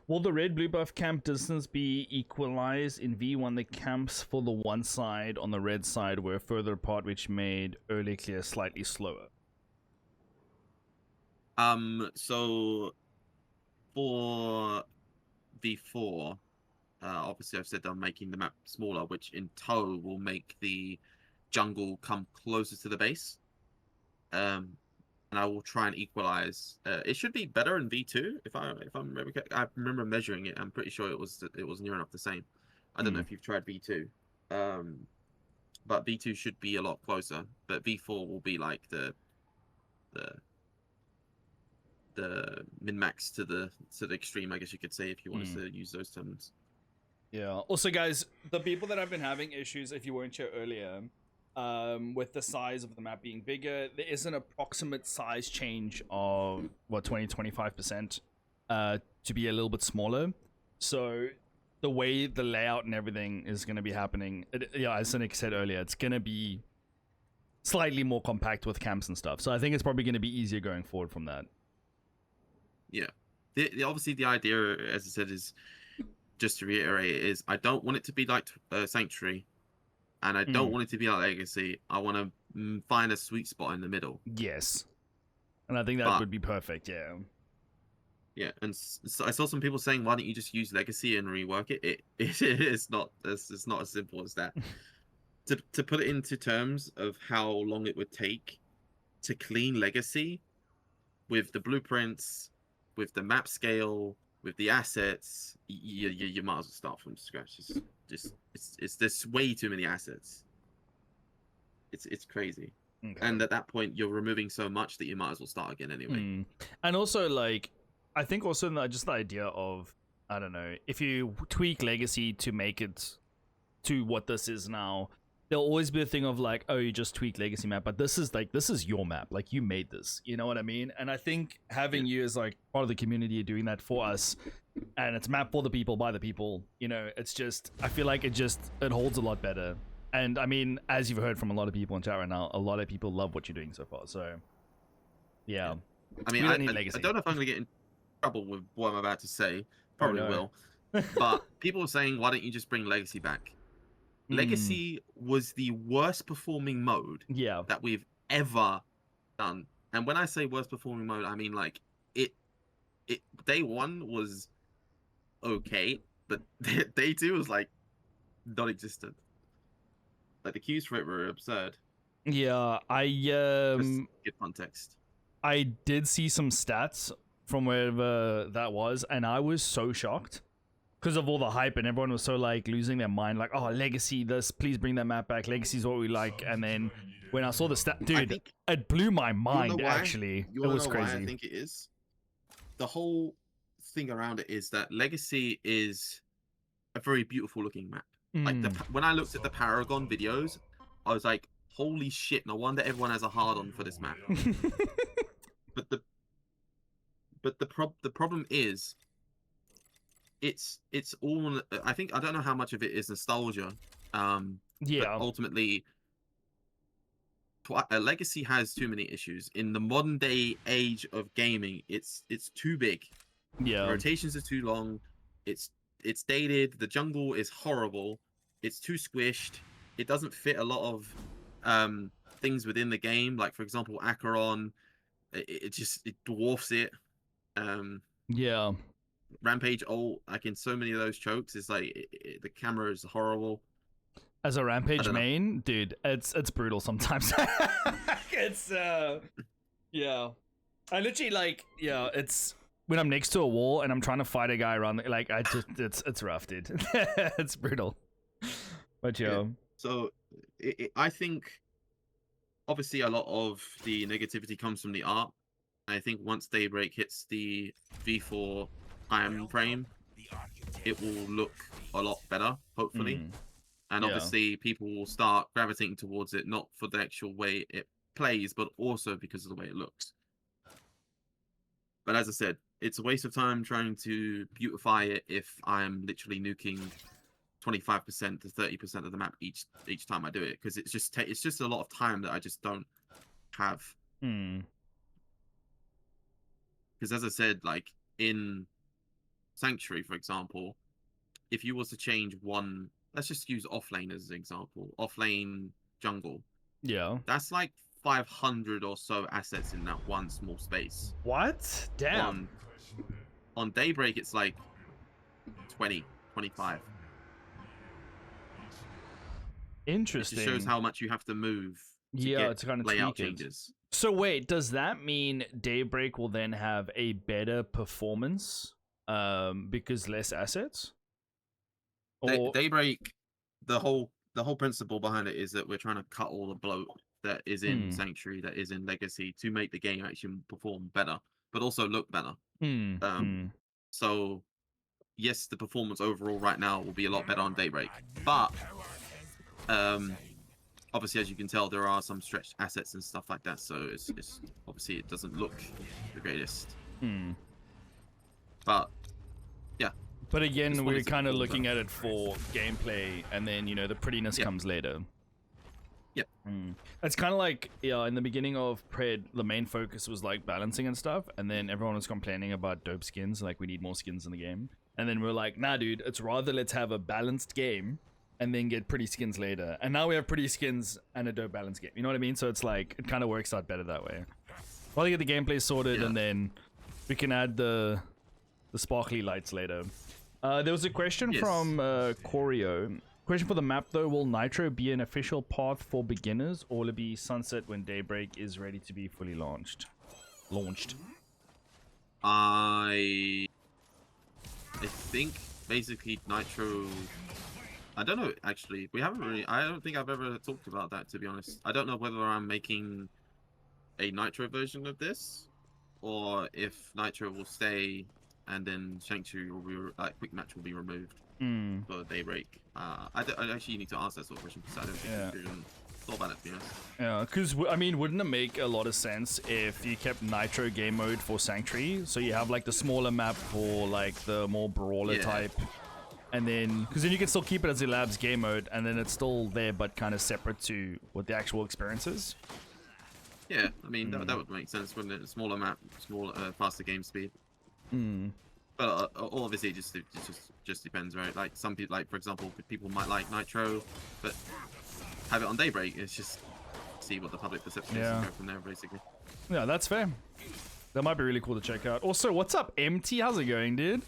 Will the red-blue buff camp distance be equalized in V1? The camps for the one side on the red side were further apart, which made early clear slightly slower. So for V4, obviously I've said I'm making the map smaller, which in tow will make the jungle come closer to the base. And I will try and equalize. It should be better in V2 if I remember measuring it. I'm pretty sure it was near enough the same. I don't know if you've tried V2, but V2 should be a lot closer. But V4 will be like the min max to the extreme, I guess you could say, if you wanted to use those terms. Yeah. Also, guys, the people that have been having issues, if you weren't here earlier, with the size of the map being bigger, there is an approximate size change of what 20-25% to be a little bit smaller. So the way the layout and everything is going to be happening, as Cynic said earlier, it's going to be slightly more compact with camps and stuff. So I think it's probably going to be easier going forward from that. Yeah. Obviously the idea, as I said, is just to reiterate, is I don't want it to be like Sanctuary. And I don't want it to be like Legacy. I want to find a sweet spot in the middle. Yes. And I think that would be perfect, yeah. Yeah, and I saw some people saying, why don't you just use Legacy and rework it? It's not as simple as that. To put it into terms of how long it would take to clean Legacy with the blueprints, with the map scale, with the assets, you might as well start from scratch. It's there's way too many assets. It's crazy. Okay. And at that point, you're removing so much that you might as well start again anyway. And also, like, I think also just the idea of, I don't know, if you tweak Legacy to make it to what this is now, there'll always be a thing of like, oh, you just tweak Legacy map, but this is your map, like you made this, you know what I mean? And I think having you as like part of the community doing that for us, and it's map for the people by the people, you know, it's just, I feel like it holds a lot better. And I mean, as you've heard from a lot of people in chat right now, a lot of people love what you're doing so far. So yeah. I mean, I don't know if I'm gonna get in trouble with what I'm about to say. Probably will. But people are saying, why don't you just bring Legacy back? Legacy was the worst performing mode that we've ever done. And when I say worst performing mode, I mean like it. Day one was okay, but day two was like non-existent. Like the queues for it were absurd. Yeah, Just give context. I did see some stats from wherever that was, and I was so shocked because of all the hype, and everyone was so like losing their mind, like, "Oh, Legacy, this, please bring that map back. Legacy's what we like." And then when I saw the stat, dude, it blew my mind. Actually, you it was know crazy. Why I think it is. The whole thing around it is that Legacy is a very beautiful looking map. Like when I looked at the Paragon videos, I was like, "Holy shit! No wonder everyone has a hard on for this map." but the problem is, it's all. I don't know how much of it is nostalgia. Yeah. But ultimately, Legacy has too many issues in the modern day age of gaming. It's too big. Yeah. The rotations are too long. It's dated. The jungle is horrible. It's too squished. It doesn't fit a lot of things within the game. Like for example, Acheron, it dwarfs it. Yeah. Rampage ult, like in so many of those chokes, is like the camera is horrible. As a Rampage main, dude, it's brutal sometimes. It's yeah. I literally like it's when I'm next to a wall and I'm trying to fight a guy around, like I just it's rough, dude. It's brutal. But yeah. So I think obviously a lot of the negativity comes from the art. I think once Daybreak hits the V4 time frame, it will look a lot better, hopefully. And obviously people will start gravitating towards it, not for the actual way it plays, but also because of the way it looks. But as I said, it's a waste of time trying to beautify it if I'm literally nuking 25% to 30% of the map each time I do it, because it's just a lot of time that I just don't have. Because as I said, like in Sanctuary, for example, if you was to change one, let's just use offlane as an example, offlane jungle. Yeah. That's like 500 or so assets in that one small space. What? Damn. On Daybreak, it's like 20, 25. Interesting. It just shows how much you have to move to get to kind of layout tweak changes. So wait, does that mean Daybreak will then have a better performance because less assets? Or... Daybreak, the whole principle behind it is that we're trying to cut all the bloat that is in Sanctuary, that is in Legacy, to make the game actually perform better, but also look better. So yes, the performance overall right now will be a lot better on Daybreak, but obviously, as you can tell, there are some stretched assets and stuff like that, so it's obviously it doesn't look the greatest. But yeah. But again, we're kind of looking at it for gameplay, and then the prettiness comes later. Yep. It's kind of like in the beginning of Pred, the main focus was like balancing and stuff, and then everyone was complaining about dope skins, like we need more skins in the game. And then we're like, nah, dude, it's rather let's have a balanced game and then get pretty skins later. And now we have pretty skins and a dope balanced game. You know what I mean? So it's like, it kind of works out better that way. While you get the gameplay sorted, and then we can add the sparkly lights later. There was a question from Corio. Question for the map though, will Nitro be an official path for beginners, or will it be sunset when Daybreak is ready to be fully launched? I think basically Nitro... I don't know, actually. We haven't really... I don't think I've ever talked about that, to be honest. I don't know whether I'm making a Nitro version of this, or if Nitro will stay and then Sanctuary will be... Quick Match will be removed for Daybreak. I actually need to ask that sort of question, because I don't think we've thought about it, to be honest. Yeah, because, I mean, wouldn't it make a lot of sense if you kept Nitro game mode for Sanctuary? So you have, like, the smaller map for, like, the more brawler type... And then, because then you can still keep it as a labs game mode, and then it's still there, but kind of separate to what the actual experience is. Yeah, I mean, that would make sense, wouldn't it? Smaller map, faster game speed. But obviously, it just depends, right? Like, some people, like, for example, people might like Nitro, but have it on Daybreak. It's just see what the public perception is and go from there, basically. Yeah, that's fair. That might be really cool to check out. Also, what's up, MT? How's it going, dude?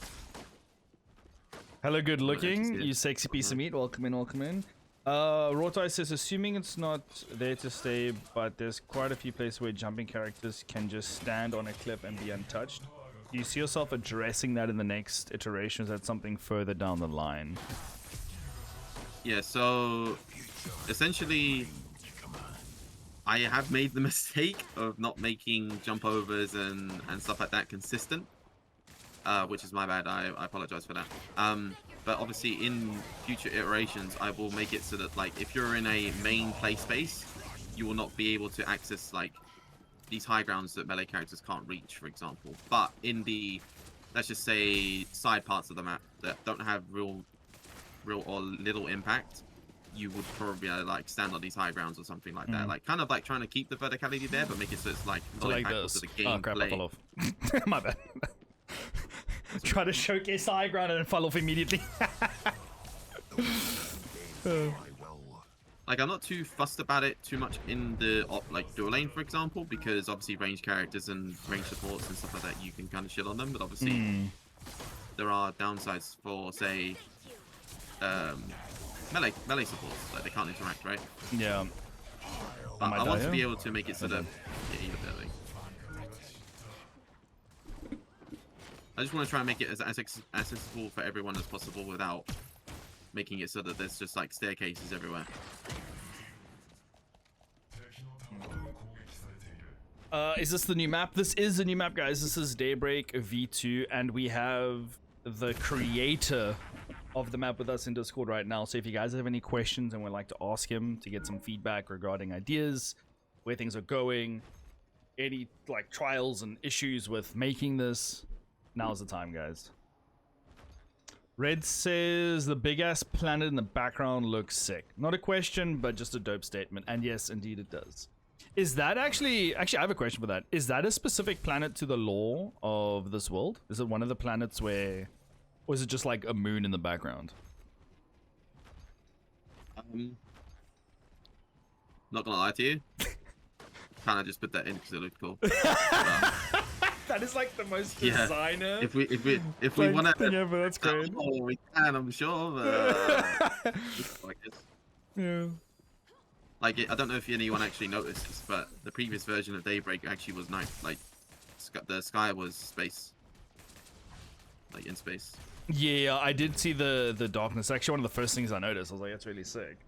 Hello, good looking. You sexy piece of meat. Welcome in, welcome in. Rotai says, assuming it's not there to stay, but there's quite a few places where jumping characters can just stand on a cliff and be untouched. Do you see yourself addressing that in the next iteration? Is that something further down the line? Yeah, so essentially, I have made the mistake of not making jump overs and stuff like that consistent, which is my bad. I apologize for that. But obviously in future iterations, I will make it so that like if you're in a main play space, you will not be able to access like these high grounds that melee characters can't reach, for example. But in the, let's just say, side parts of the map that don't have real or little impact, you would probably like stand on these high grounds or something like that. Like kind of like trying to keep the verticality there, but make it so it's like not impactful to the gameplay. Oh crap, I fell off. My bad. Try to showcase high ground and fall off immediately. Like I'm not too fussed about it too much in the like dual lane, for example, because obviously range characters and range supports and stuff like that, you can kind of shit on them, but obviously there are downsides for say melee supports, like they can't interact, right? Yeah. But I want to be able to make it so that I just want to try and make it as accessible for everyone as possible without making it so that there's just like staircases everywhere. Is this the new map? This is the new map, guys. This is Daybreak V2, and we have the creator of the map with us in Discord right now. So if you guys have any questions and would like to ask him to get some feedback regarding ideas, where things are going, any like trials and issues with making this, now's the time, guys. Red says the big ass planet in the background looks sick. Not a question, but just a dope statement. And yes, indeed it does. Is that actually I have a question for that. Is that a specific planet to the lore of this world? Is it one of the planets where, or is it just like a moon in the background? Not gonna lie to you. Kind of just put that in because it looked cool. That is like the most designer. If we want to, ever, that's great. Oh, we can, I'm sure. But, yeah. Like I don't know if anyone actually noticed this, but the previous version of Daybreak actually was night. Like the sky was space, like in space. Yeah, I did see the darkness. Actually, one of the first things I noticed. I was like, that's really sick.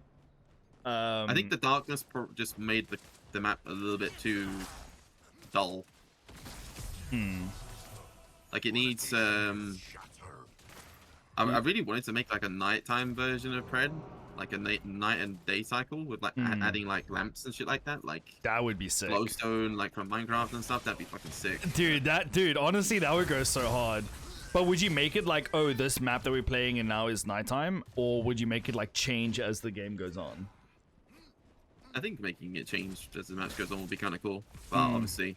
I think the darkness just made the map a little bit too dull. Like it needs I really wanted to make like a nighttime version of Pred, like a night and day cycle with like adding like lamps and shit like that. Like that would be sick. Glowstone, like from Minecraft and stuff. That'd be fucking sick. Dude, honestly, that would go so hard. But would you make it like, oh, this map that we're playing in now is nighttime, or would you make it like change as the game goes on? I think making it change as the match goes on will be kind of cool. But obviously,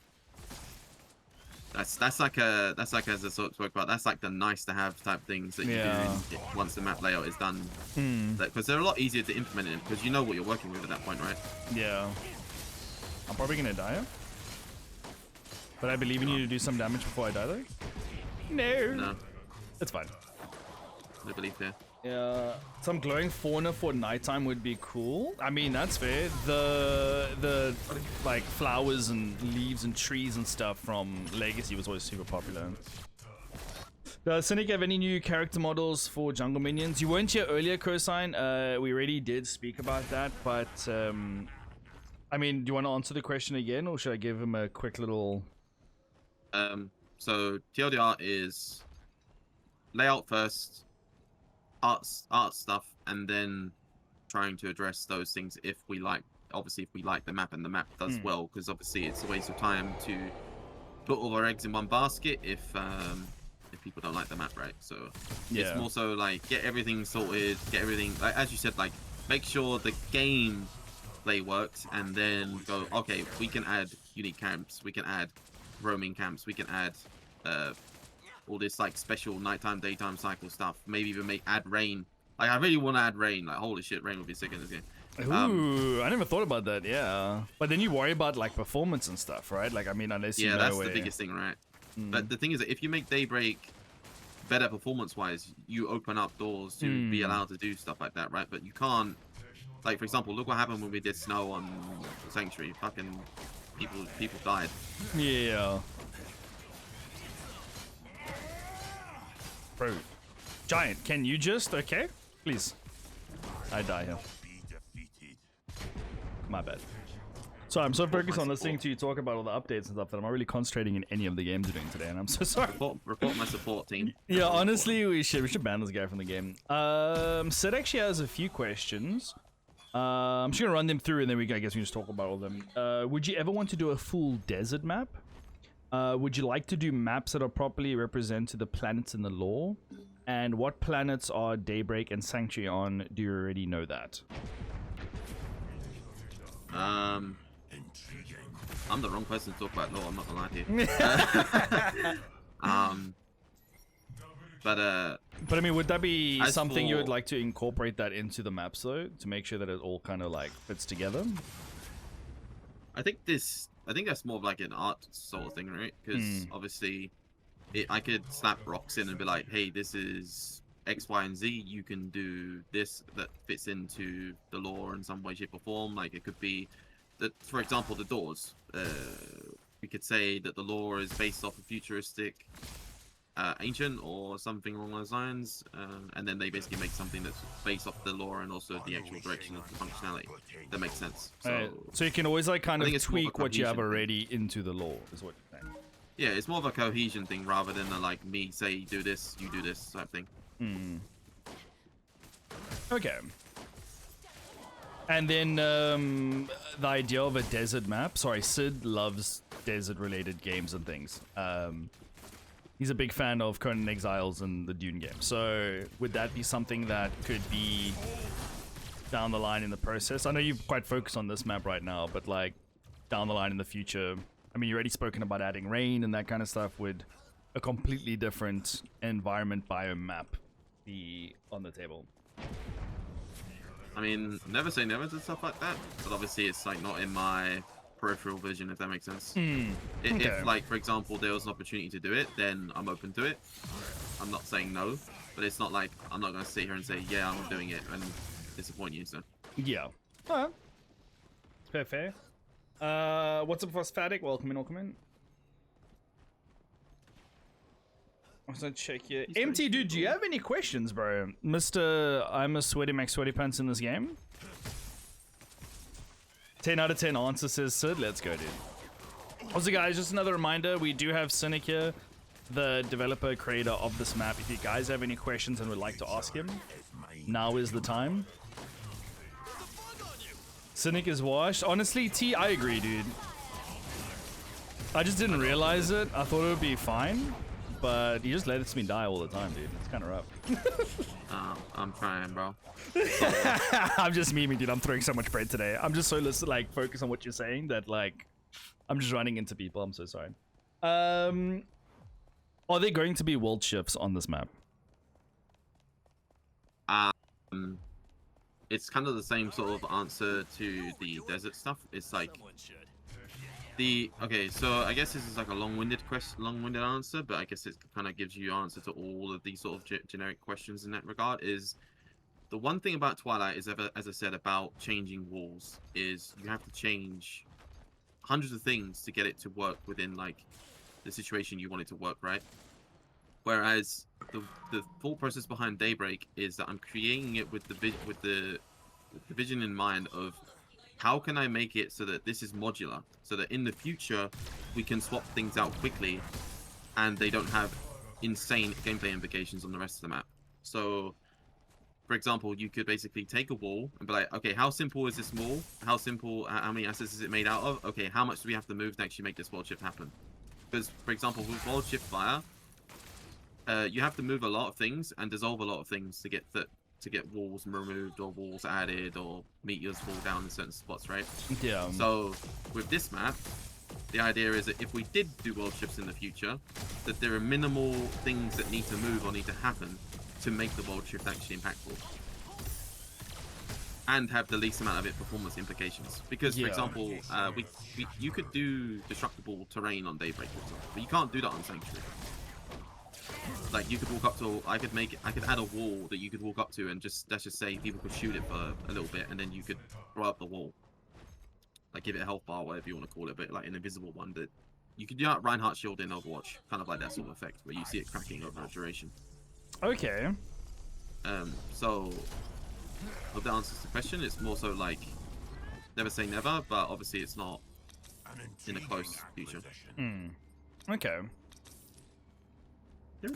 that's like as I spoke about. That's like the nice to have type things that you do once the map layout is done. Because they're a lot easier to implement it because you know what you're working with at that point, right? Yeah. I'm probably gonna die. But I believe in you to do some damage before I die, though. No. It's fine. No belief here. Yeah, some glowing fauna for nighttime would be cool. I mean, that's fair. The like flowers and leaves and trees and stuff from Legacy was always super popular. Does Cynic have any new character models for jungle minions? You weren't here earlier, Cosine. We already did speak about that, but I mean, do you want to answer the question again, or should I give him a quick little? So TLDR is layout first. Art stuff, and then trying to address those things if we like the map and the map does well, because obviously it's a waste of time to put all our eggs in one basket if people don't like the map, right? So it's more so like get everything sorted, get everything like as you said, like make sure the game play works, and then go, okay, we can add unique camps, we can add roaming camps, we can add all this like special nighttime, daytime cycle stuff. Maybe even add rain. Like I really want to add rain. Like holy shit, rain would be sick in this game. Ooh, I never thought about that. Yeah, but then you worry about like performance and stuff, right? Like, I mean, unless you know that's the biggest thing, right? But the thing is that if you make Daybreak better performance-wise, you open up doors to be allowed to do stuff like that, right? But you can't. Like, for example, look what happened when we did Snow on Sanctuary. Fucking people died. Yeah. Bro, Giant, can you just okay? Please. I die here. My bad. So I'm so focused on listening to you talk about all the updates and stuff that I'm not really concentrating in any of the games you're doing today, and I'm so sorry. Report my support team. Yeah, honestly, we should ban this guy from the game. Sid actually has a few questions. I'm just gonna run them through, and then I guess we just talk about all of them. Would you ever want to do a full desert map? Would you like to do maps that are properly represent to the planets in the lore? And what planets are Daybreak and Sanctuary on? Do you already know that? I'm the wrong person to talk about lore. I'm not gonna lie to you. But I mean, would that be something you would like to incorporate that into the maps though, to make sure that it all kind of like fits together? I think that's more of like an art sort of thing, right? Because obviously, I could slap rocks in and be like, hey, this is X, Y, and Z. You can do this that fits into the lore in some way, shape, or form. Like it could be that, for example, the doors. We could say that the lore is based off a futuristic ancient or something along those lines, and then they basically make something that's based off the lore and also the actual direction of the functionality. That makes sense. So you can always like kind of tweak what you have thing. already into the lore, is what you're saying. Yeah, it's more of a cohesion thing rather than like me say do this, you do this type thing. Okay. And then the idea of a desert map. Sorry, Sid loves desert-related games and things. He's a big fan of Conan Exiles and the Dune game. So would that be something that could be down the line in the process? I know you're quite focused on this map right now, but like down the line in the future, I mean, you already spoken about adding rain and that kind of stuff. Would a completely different environment biome map be on the table? I mean, never say never to stuff like that, but obviously it's like not in my peripheral vision, if that makes sense. Okay. If like, for example, there was an opportunity to do it, then I'm open to it. I'm not saying no, but it's not like I'm not going to sit here and say, yeah, I'm doing it and disappoint you, so. Yeah. Fair. What's up, Phosphatic? Welcome in. I'm gonna check here. MT, dude, do you have any questions, bro? Mr. I'm a Sweaty Mac Sweaty Pants in this game. 10 out of 10 answer, says Sid. Let's go, dude. Also, guys, just another reminder. We do have Cynic here, the developer, creator of this map. If you guys have any questions and would like to ask him, now is the time. Cynic is washed. Honestly, T, I agree, dude. I just didn't realize it. I thought it would be fine. But he just lets me die all the time, dude. It's kind of rough. I'm trying, bro. I'm just memeing, dude. I'm throwing so much bread today. I'm just so like focused on what you're saying that like I'm just running into people. I'm so sorry. Are there going to be world shifts on this map? It's kind of the same sort of answer to the desert stuff. It's like okay, so I guess this is like a long-winded answer, but I guess it kind of gives you answer to all of these sort of generic questions in that regard. Is the one thing about Twilight is, as I said, about changing walls is you have to change hundreds of things to get it to work within like the situation you want it to work, right? Whereas the thought process behind Daybreak is that I'm creating it with the vision in mind of how can I make it so that this is modular, so that in the future we can swap things out quickly and they don't have insane gameplay implications on the rest of the map. So, for example, you could basically take a wall and be like, okay, how simple is this wall? How many assets is it made out of? Okay, how much do we have to move to actually make this world shift happen? Because, for example, with world shift fire, you have to move a lot of things and dissolve a lot of things to get walls removed or walls added or meteors fall down in certain spots, right? Yeah. So with this map, the idea is that if we did do world shifts in the future, that there are minimal things that need to move or need to happen to make the world shift actually impactful. and have the least amount of performance implications. Because, for example, you could do destructible terrain on Daybreak, for example, but you can't do that on Sanctuary. Like, you could walk up to, I could add a wall that you could walk up to, and let's just say people could shoot it for a little bit, and then you could throw up the wall. Like, give it a health bar, whatever you want to call it, but like an invisible one that you could do that Reinhardt shield in Overwatch, kind of like that sort of effect, where you see it cracking over a duration. Okay. So, hope that answers the question. It's more so like, never say never, but obviously it's not in a close future. Okay.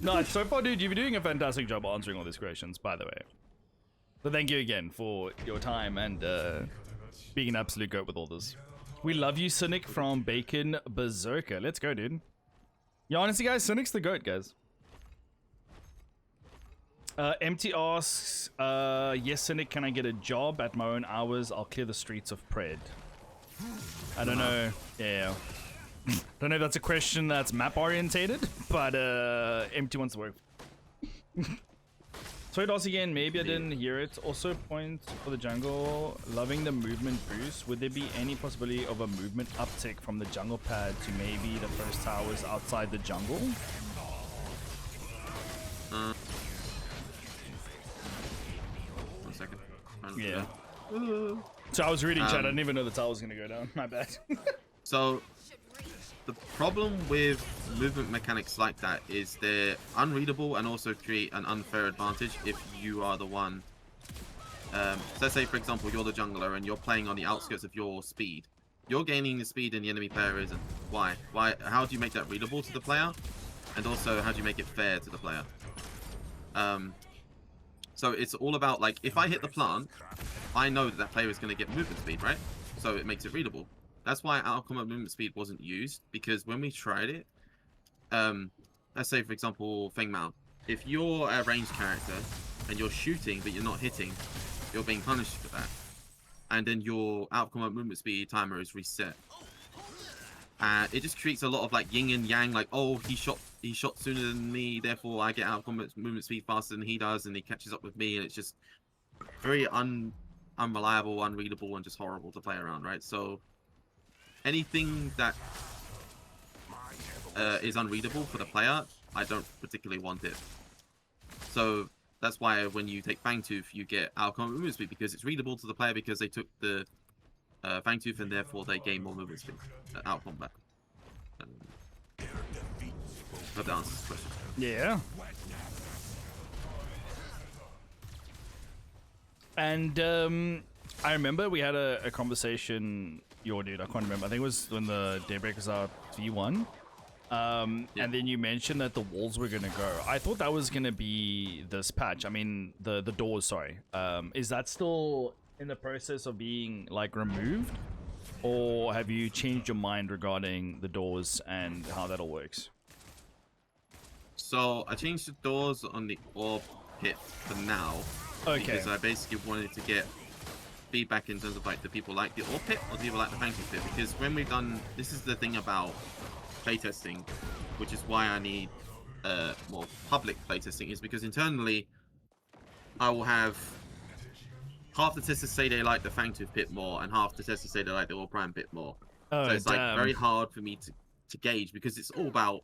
No, so far, dude, you've been doing a fantastic job answering all these questions, by the way. So thank you again for your time and being an absolute goat with all this. We love you, Cynic from Bacon Berserker. Let's go, dude. Yeah, honestly, guys, Cynic's the goat, guys. Empty asks, yes, Cynic, can I get a job at my own hours? I'll clear the streets of Pred. I don't know. Yeah. Don't know if that's a question that's map orientated, but Empty wants to work. So it also again, maybe I didn't hear it. Also point for the jungle, loving the movement boost. Would there be any possibility of a movement uptick from the jungle pad to maybe the first towers outside the jungle? 1 second. Yeah. So I was reading chat, I didn't even know the tower was gonna go down. My bad. So the problem with movement mechanics like that is they're unreadable and also create an unfair advantage if you are the one. So let's say, for example, you're the jungler and you're playing on the outskirts of your speed. You're gaining the speed and the enemy player isn't. Why? How do you make that readable to the player? And also, how do you make it fair to the player? So it's all about, like, if I hit the plant, I know that player is going to get movement speed, right? So it makes it readable. That's why out of combat movement speed wasn't used, because when we tried it, let's say, for example, Feng Mao. If you're a ranged character and you're shooting but you're not hitting, you're being punished for that. And then your out of combat movement speed timer is reset. It just creates a lot of like yin and yang, like, oh, he shot sooner than me, therefore I get out of combat movement speed faster than he does, and he catches up with me, and it's just very unreliable, unreadable, and just horrible to play around, right? So anything that is unreadable for the player, I don't particularly want it. So that's why when you take Fangtooth, you get out of combat movement speed, because it's readable to the player because they took the Fangtooth, and therefore they gain more movement speed out of combat. Hope that answers the question. Yeah. And I remember we had a conversation, dude, I can't remember. I think it was when the Daybreak was out V1. And then you mentioned that the walls were going to go. I thought that was going to be this patch. I mean, the doors, sorry. Is that still in the process of being, like, removed? Or have you changed your mind regarding the doors and how that all works? So I changed the doors on the orb pit for now. Okay. Because I basically wanted to get feedback in terms of like, do people like the orb pit or do people like the Fangtooth pit? Because when we've done, this is the thing about playtesting, which is why I need more public playtesting, is because internally I will have half the testers say they like the Fangtooth pit more, and half the testers say they like the Orb Prime pit more. Oh, so it's like very hard for me to gauge, because it's all about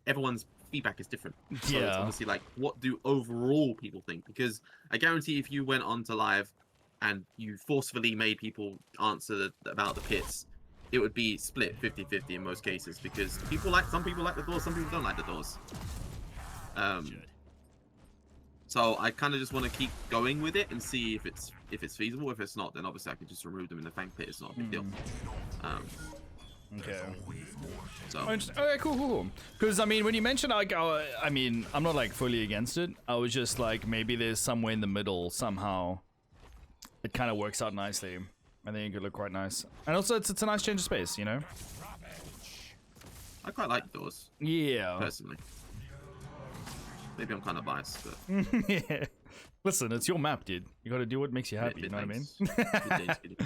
everyone's feedback is different. So it's obviously like, what do overall people think? Because I guarantee if you went onto live and you forcefully made people answer about the pits, it would be split 50-50 in most cases, because some people like the doors, some people don't like the doors. So I kind of just want to keep going with it and see if it's feasible. If it's not, then obviously I can just remove them in the Fang pit. It's not a big deal. Okay. So. Okay, cool. Because I mean, when you mentioned, like, I mean, I'm not like fully against it. I was just like, maybe there's somewhere in the middle somehow. It kind of works out nicely. I think it could look quite nice, and also it's a nice change of space, you know. I quite like doors. Yeah. Personally. Maybe I'm kind of biased, but. Yeah. Listen, it's your map, dude. You got to do what makes you happy. You know what I mean?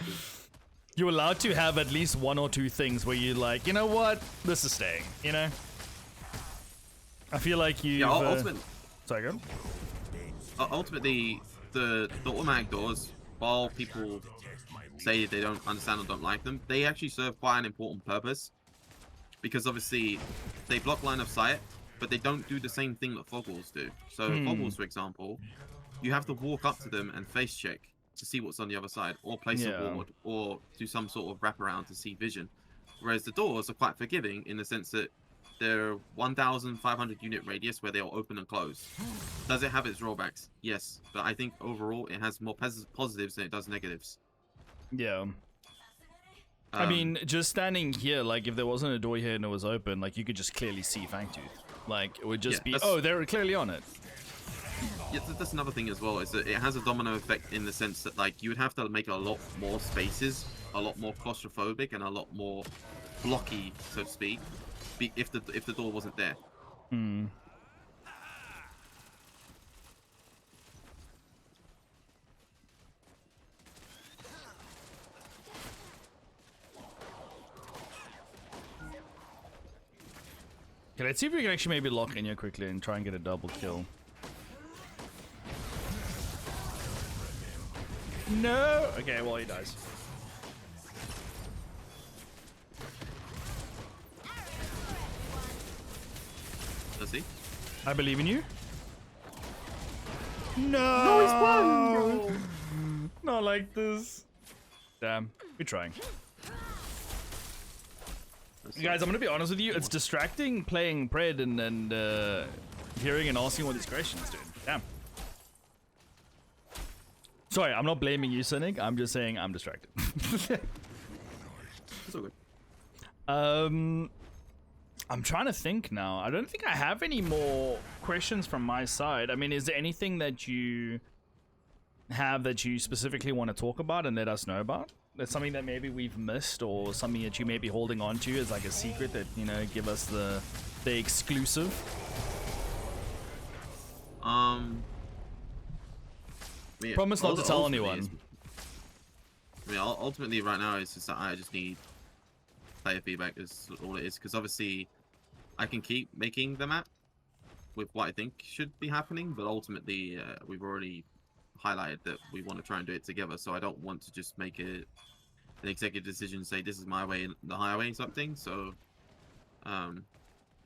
You're allowed to have at least one or two things where you're like, you know what, this is staying. You know. I feel like you. Yeah. Ultimately. Sorry, go. Ultimately, the automatic doors while people say they don't understand or don't like them, they actually serve quite an important purpose. Because obviously, they block line of sight, but they don't do the same thing that fog walls do. So fog walls, for example, you have to walk up to them and face check to see what's on the other side, or place a ward, or do some sort of wraparound to see vision. Whereas the doors are quite forgiving in the sense that they're 1,500 unit radius where they'll open and close. Does it have its drawbacks? Yes, but I think overall it has more positives than it does negatives. Yeah. I mean, just standing here, like, if there wasn't a door here and it was open, like, you could just clearly see Fangtooth. Like, it would just be, oh, they're clearly on it. Yeah, that's another thing as well, is that it has a domino effect in the sense that, like, you would have to make a lot more spaces, a lot more claustrophobic, and a lot more blocky, so to speak, if the door wasn't there. Okay, let's see if we can actually maybe lock in here quickly and try and get a double kill. No! Okay, well, he dies. Does he? I believe in you. No! No, he's won! Not like this. Damn, we're trying. Guys, I'm gonna be honest with you. It's distracting playing Pred and hearing and asking all these questions, dude. Damn. Sorry, I'm not blaming you, Cynic. I'm just saying I'm distracted. It's all good. I'm trying to think now. I don't think I have any more questions from my side. I mean, is there anything that you have that you specifically want to talk about and let us know about? That's something that maybe we've missed, or something that you may be holding on to as like a secret that, you know, give us the exclusive. I mean, Promise not to tell anyone. I mean, ultimately, right now, it's just that I just need player feedback is all it is. Because obviously, I can keep making the map with what I think should be happening, but ultimately, we've already highlighted that we want to try and do it together. So I don't want to just make an executive decision, say this is my way and the highway sort of thing. So,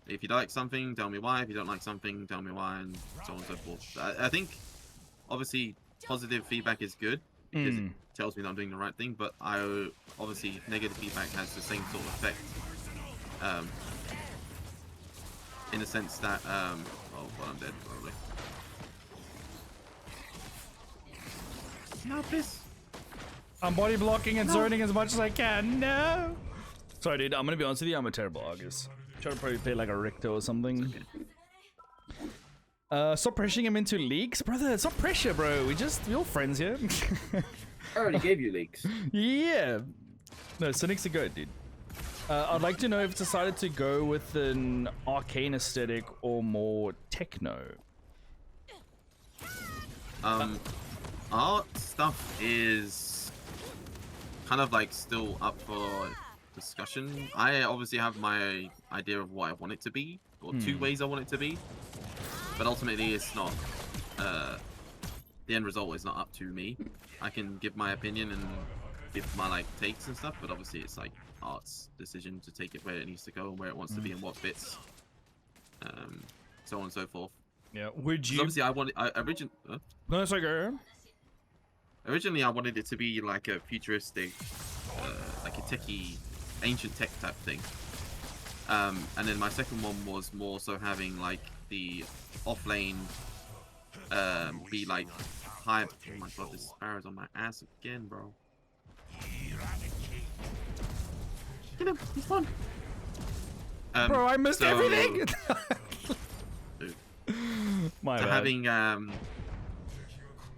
if you like something, tell me why. If you don't like something, tell me why, and so on and so forth. I think, obviously, positive feedback is good because it tells me that I'm doing the right thing, but obviously negative feedback has the same sort of effect, in the sense that oh well, I'm dead probably. No, please. I'm body blocking and zoning as much as I can. No. Sorry, dude. I'm gonna be honest with you. I'm a terrible August. Try to probably play like a Richter or something. Stop pressuring him into leaks, brother. It's not pressure, bro. We're all friends here. I already gave you leaks. Yeah. No, Cynic's a goat, dude. I'd like to know if it's decided to go with an arcane aesthetic or more techno. Art stuff is kind of like still up for discussion. I obviously have my idea of what I want it to be, or two ways I want it to be, but ultimately it's not, the end result is not up to me. I can give my opinion and give my like takes and stuff, but obviously it's like art's decision to take it where it needs to go and where it wants to be and what fits, so on and so forth. Yeah, would you... Obviously No, sorry, go. Originally, I wanted it to be like a futuristic, like a techie, ancient tech type thing. And then my second one was more so having like the off lane be like high. Oh my god, this sparrow's on my ass again, bro. Get him, he's fun. Bro, I missed everything. Dude. My so bad. having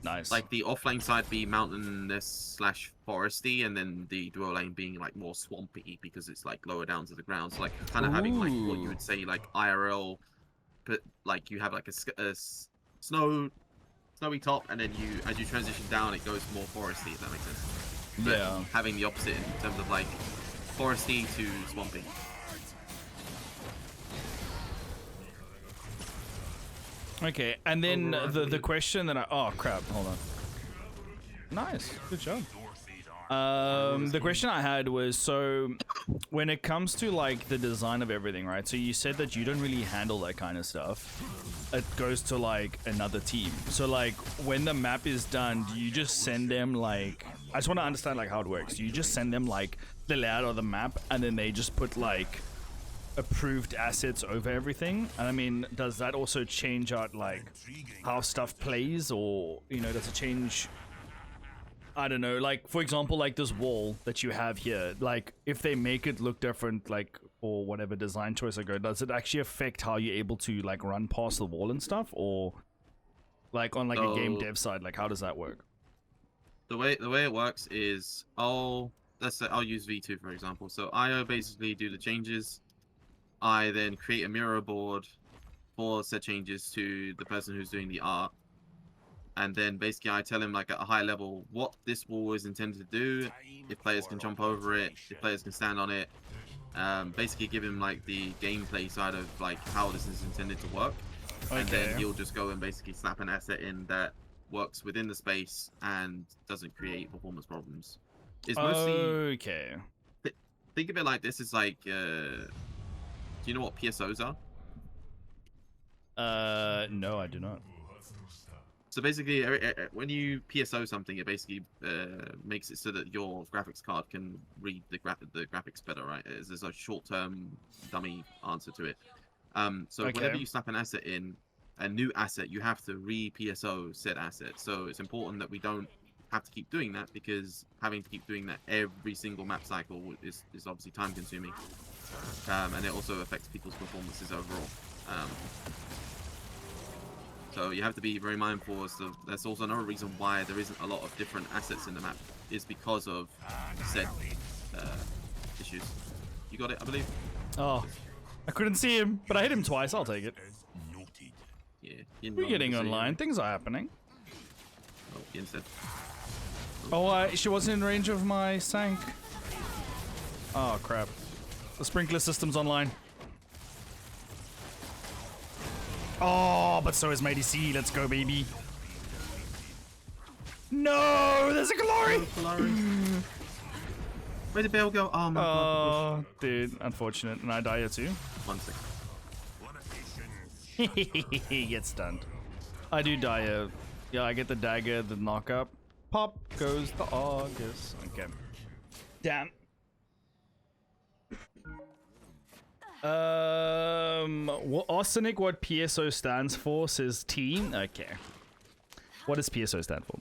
nice. like the offlane side be mountainous / foresty, and then the duo lane being like more swampy because it's like lower down to the ground. So like kind of having like what you would say like IRL, but like you have like a snowy top, and then as you transition down, it goes more foresty. If that makes sense. But yeah. having the opposite in terms of like foresty to swampy. Okay, and then the question that oh crap, hold on. Nice. Good job. The question I had was, so when it comes to like the design of everything, right? So you said that you don't really handle that kind of stuff. It goes to like another team. So like when the map is done, do you just send them like, I just want to understand like how it works. Do you just send them like the layout of the map and then they just put like approved assets over everything? And I mean, does that also change out like how stuff plays, or you know, does it change, I don't know, like for example, like this wall that you have here, like if they make it look different, like or whatever design choice I go, does it actually affect how you're able to like run past the wall and stuff? Or like on like a game dev side, like how does that work? The way it works is let's say I'll use V2 for example. So I basically do the changes. I then create a mirror board for said changes to the person who's doing the art. And then basically I tell him like at a high level what this wall is intended to do, if players can jump over it, if players can stand on it. Basically give him like the gameplay side of like how this is intended to work. Okay. And then he'll just go and basically slap an asset in that works within the space and doesn't create performance problems. It's mostly... Okay. Think of it like this, is like... do you know what PSOs are? No, I do not. So basically, when you PSO something, it basically makes it so that your graphics card can read the graphics better, right? There's a short-term dummy answer to it. So whenever you slap an asset in, a new asset, you have to re-PSO said asset. So it's important that we don't have to keep doing that, because having to keep doing that every single map cycle is obviously time-consuming. And it also affects people's performances overall. So you have to be very mindful. So that's also another reason why there isn't a lot of different assets in the map, is because of said issues. You got it, I believe? Oh, I couldn't see him, but I hit him twice. I'll take it. Yeah. We're getting online. Things are happening. Oh, Yin said. Oh, she wasn't in range of my sank. Oh, crap. The sprinkler system's online. Oh, but so is Mighty C. Let's go, baby. No, there's a glory. Where did Bale go? Oh my god. Oh, dude, unfortunate. And I die here too. 1 second. He gets stunned. I do die here. Yeah, I get the dagger, the knock up. Pop goes the August. Okay. Damn. Cynic, what PSO stands for, says T. Okay. What does PSO stand for?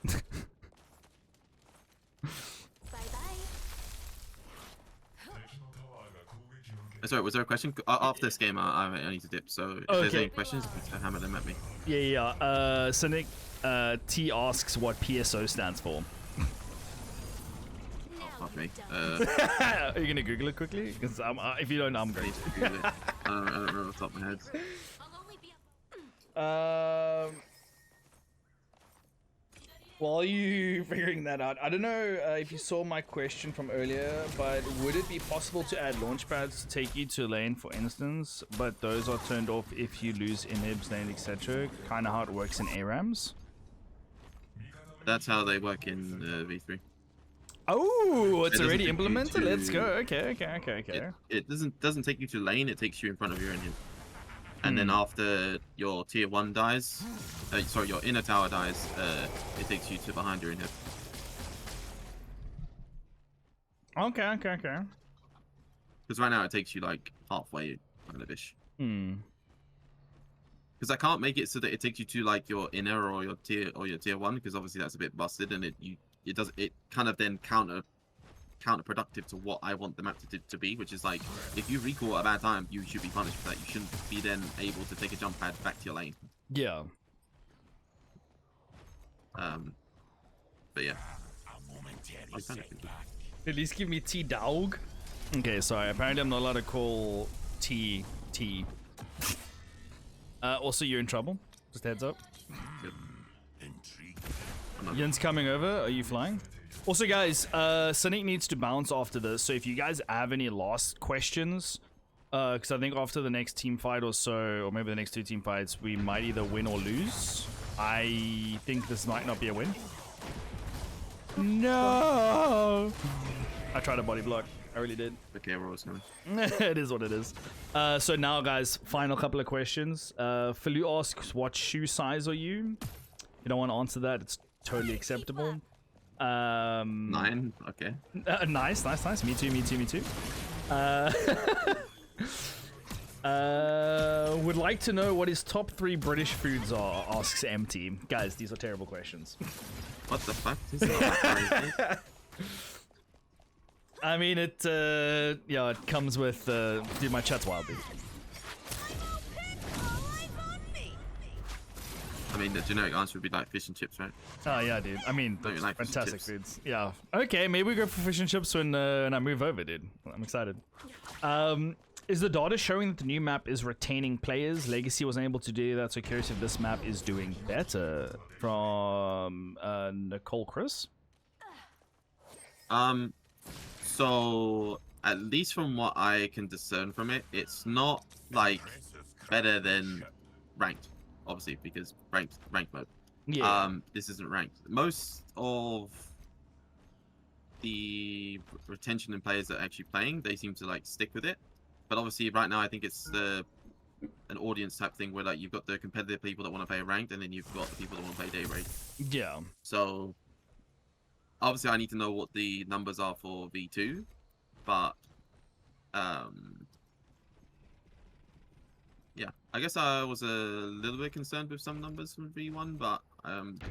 Sorry, was there a question? After this game, I need to dip, so if there's any questions, please hammer them at me. Yeah. Cynic, T asks what PSO stands for. Fuck me. Are you gonna Google it quickly? Because if you don't, I'm going to. Google it. I don't know off the top of my head. While you figuring that out, I don't know if you saw my question from earlier, but would it be possible to add launch pads to take you to a lane, for instance, but those are turned off if you lose inhibs, lane, etc.? Kind of how it works in ARAMs. That's how they work in V3. Oh, it's already implemented. Let's go. Okay. It doesn't take you to lane. It takes you in front of your inhib. And then after your tier 1 dies, sorry, your inner tower dies, it takes you to behind your inhib. Okay. Because right now it takes you like halfway, kind of ish. Hmm. Because I can't make it so that it takes you to like your inner or your tier 1, because obviously that's a bit busted, and it kind of then counterproductive to what I want the map to be, which is like, if you recall at a bad time, you should be punished for that. You shouldn't be then able to take a jump pad back to your lane. Yeah. But yeah. At least give me T-Dog. Okay, sorry. Apparently I'm not allowed to call T. Also, you're in trouble. Just heads up. Yin's coming over. Are you flying? Also, guys, Cynic needs to bounce after this, so if you guys have any last questions, because I think after the next team fight or so, or maybe the next 2 team fights, we might either win or lose. I think this might not be a win. No! I tried a body block. I really did. Okay, we're always going. It is what it is. So now, guys, final couple of questions. Falu asks, what shoe size are you? You don't want to answer that. It's totally acceptable. 9. Okay. Nice. Me too. Would like to know what his top 3 British foods are, asks Empty. Guys, these are terrible questions. What the fuck? This is not crazy. I mean, it comes with, dude, my chat's wild, dude. I mean, the generic answer would be like fish and chips, right? Oh, yeah, dude. I mean, Don't you like fish and fantastic chips? foods. Yeah. Okay, maybe we go for fish and chips when I move over, dude. I'm excited. Is the data showing that the new map is retaining players? Legacy wasn't able to do that, so curious if this map is doing better. From Nicole Chris? So at least from what I can discern from it, it's not like better than ranked, obviously, because ranked mode. Yeah. This isn't ranked. Most of the retention and players that are actually playing, they seem to like stick with it. But obviously, right now, I think it's an audience type thing where like you've got the competitive people that want to play ranked, and then you've got the people that want to play Daybreak. Yeah. So obviously, I need to know what the numbers are for V2, but yeah, I guess I was a little bit concerned with some numbers from V1, but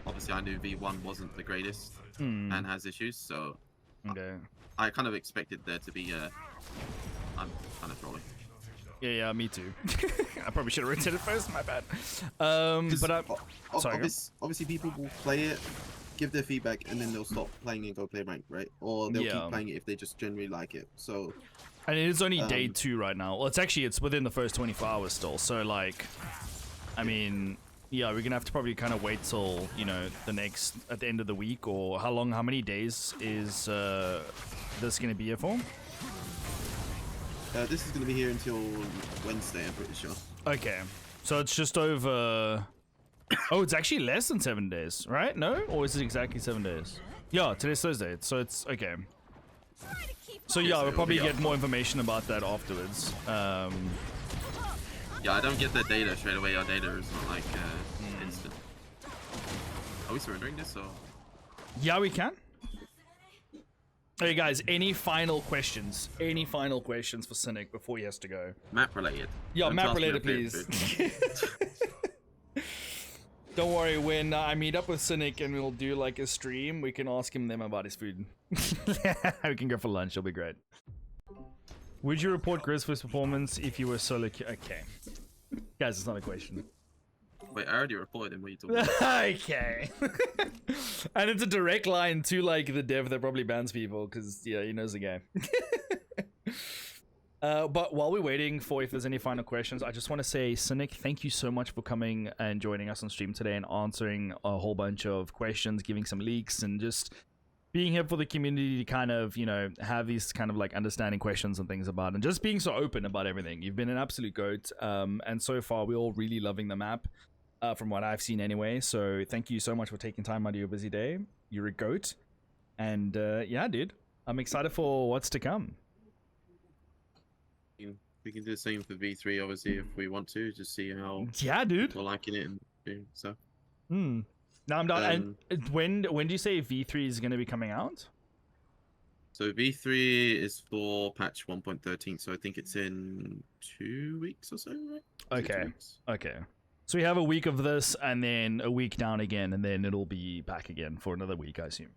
obviously I knew V1 wasn't the greatest and has issues, so Okay. I kind of expected there to be I'm kind of trolling. Yeah, me too. I probably should have written it first, my bad. But sorry, go. Obviously, people will play it, give their feedback, and then they'll stop playing and go play ranked, right? Or they'll Yeah. keep playing it if they just generally like it. So And it's only day 2 right now. Well, it's within the first 24 hours still. So like, I mean, yeah, we're gonna have to probably kind of wait till, you know, at the end of the week, or how many days is this gonna be here for? this is going to be here until Wednesday, I'm pretty sure. Okay, so it's just over. Oh, it's actually less than 7 days, right? No, or is it exactly 7 days? Yeah, today's Thursday, so it's okay. So yeah, we'll probably get more information about that afterwards. Yeah, I don't get the data straight away. Our data is not like instant. Are we surrendering this or? Yeah, we can. Hey guys, any final questions? Any final questions for Cynic before he has to go? Map related. Yeah, Don't map ask me related, your favorite please. food. Don't worry, when I meet up with Cynic and we'll do like a stream, we can ask him about his food. We can go for lunch, it'll be great. Would you report Grizz for his performance if you were solo Okay. Guys, it's not a question. Wait, I already reported him. What are you talking about? Okay. And it's a direct line to like the dev that probably bans people, because yeah, he knows the game. But while we're waiting for if there's any final questions, I just want to say, Cynic, thank you so much for coming and joining us on stream today and answering a whole bunch of questions, giving some leaks, and just being here for the community to kind of, you know, have these kind of like understanding questions and things about, and just being so open about everything. You've been an absolute goat, and so far we're all really loving the map, from what I've seen anyway. So thank you so much for taking time out of your busy day. You're a goat, and yeah, dude, I'm excited for what's to come. We can do the same for V3, obviously, if we want to, just see how Yeah, dude. we're liking it and doing stuff. No, I'm done. And when do you say V3 is going to be coming out? So V3 is for patch 1.13, so I think it's in 2 weeks or so, right? Is it 2 Okay. weeks? Okay. So we have a week of this, and then a week down again, and then it'll be back again for another week, I assume.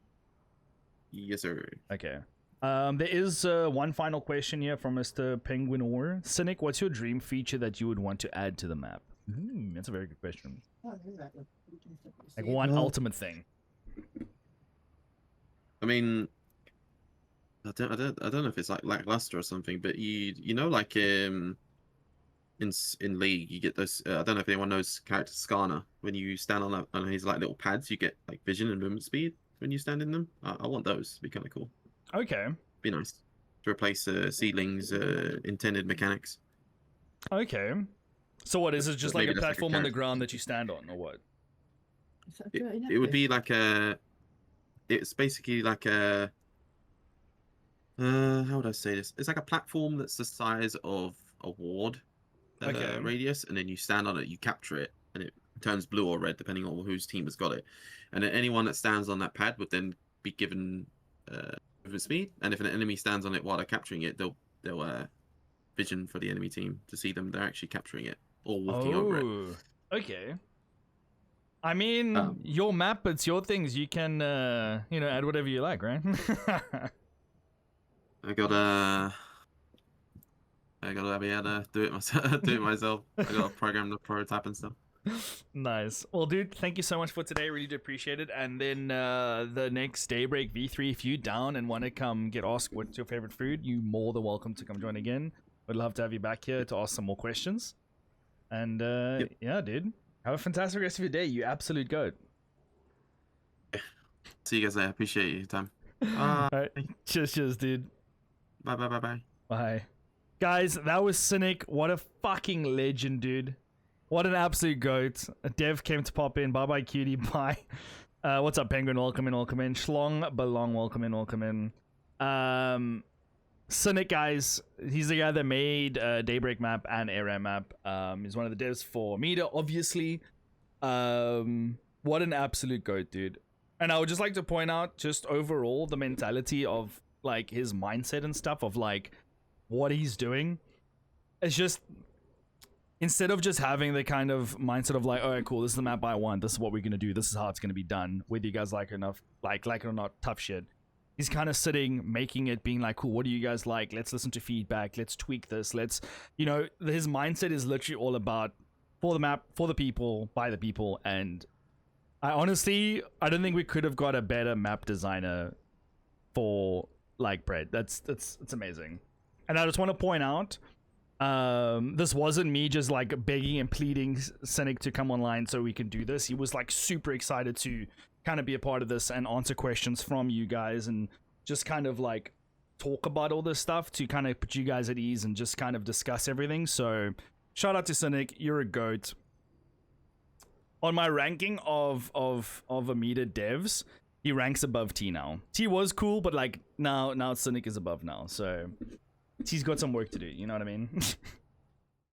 Yes, sir. Okay. There is one final question here from Mr. Penguinor. Cynic, what's your dream feature that you would want to add to the map? That's a very good question. Like one ultimate thing. I mean, I don't know if it's like lackluster or something, but you know, like in League, you get those. I don't know if anyone knows character Skarner. When you stand on his like little pads, you get like vision and movement speed when you stand in them. I want those. It'd be kind of cool. Okay. Be nice to replace Seedling's intended mechanics. Okay. So what is it? Just like Maybe a that's like a platform on the character. ground that you stand on, or what? It would be like a it's basically like a how would I say this? It's like a platform that's the size of a ward Okay. radius, and then you stand on it, you capture it, and it turns blue or red depending on whose team has got it. And then anyone that stands on that pad would then be given movement speed. And if an enemy stands on it while they're capturing it, they'll vision for the enemy team to see them. They're actually capturing it or walking over it. Oh, okay. I mean, Um, your map, it's your things. You can, add whatever you like, right? I gotta be able to do it myself. Do it myself. I gotta program the prototype and stuff. Nice. Well, dude, thank you so much for today. Really do appreciate it. And then the next Daybreak V3, if you down and want to come get asked what's your favorite food, you more than welcome to come join again. We'd love to have you back here to ask some more questions. And yeah, dude, have a fantastic rest of your day. You absolute goat. See you guys later. Appreciate your time. All right. Cheers, dude. Bye. Bye. Guys, that was Cynic. What a fucking legend, dude. What an absolute goat. A dev came to pop in. Bye-bye, cutie. Bye. What's up, Penguin? Welcome in. Schlong Belong, welcome in. Cynic, guys. He's the guy that made Daybreak map and ARAM map. He's one of the devs for Meter, obviously. What an absolute goat, dude. And I would just like to point out, just overall, the mentality of, like, his mindset and stuff of, like, what he's doing. It's just, instead of just having the kind of mindset of, like, all right, cool, this is the map I want, this is what we're gonna do, this is how it's gonna be done, whether you guys like it or not, tough shit. He's kind of sitting, making it, being like, cool, what do you guys like? Let's listen to feedback, let's tweak this, let's, his mindset is literally all about, for the map, for the people, by the people, and I don't think we could have got a better map designer for, like, Bread. It's amazing. And I just want to point out, this wasn't me just, like, begging and pleading Cynic to come online so we can do this. He was, like, super excited to kind of be a part of this and answer questions from you guys and just kind of, like, talk about all this stuff to kind of put you guys at ease and just kind of discuss everything. So shout out to Cynic. You're a goat. On my ranking of Amida devs, he ranks above T now. T was cool, but, like, now Cynic is above now. So T's got some work to do, you know what I mean?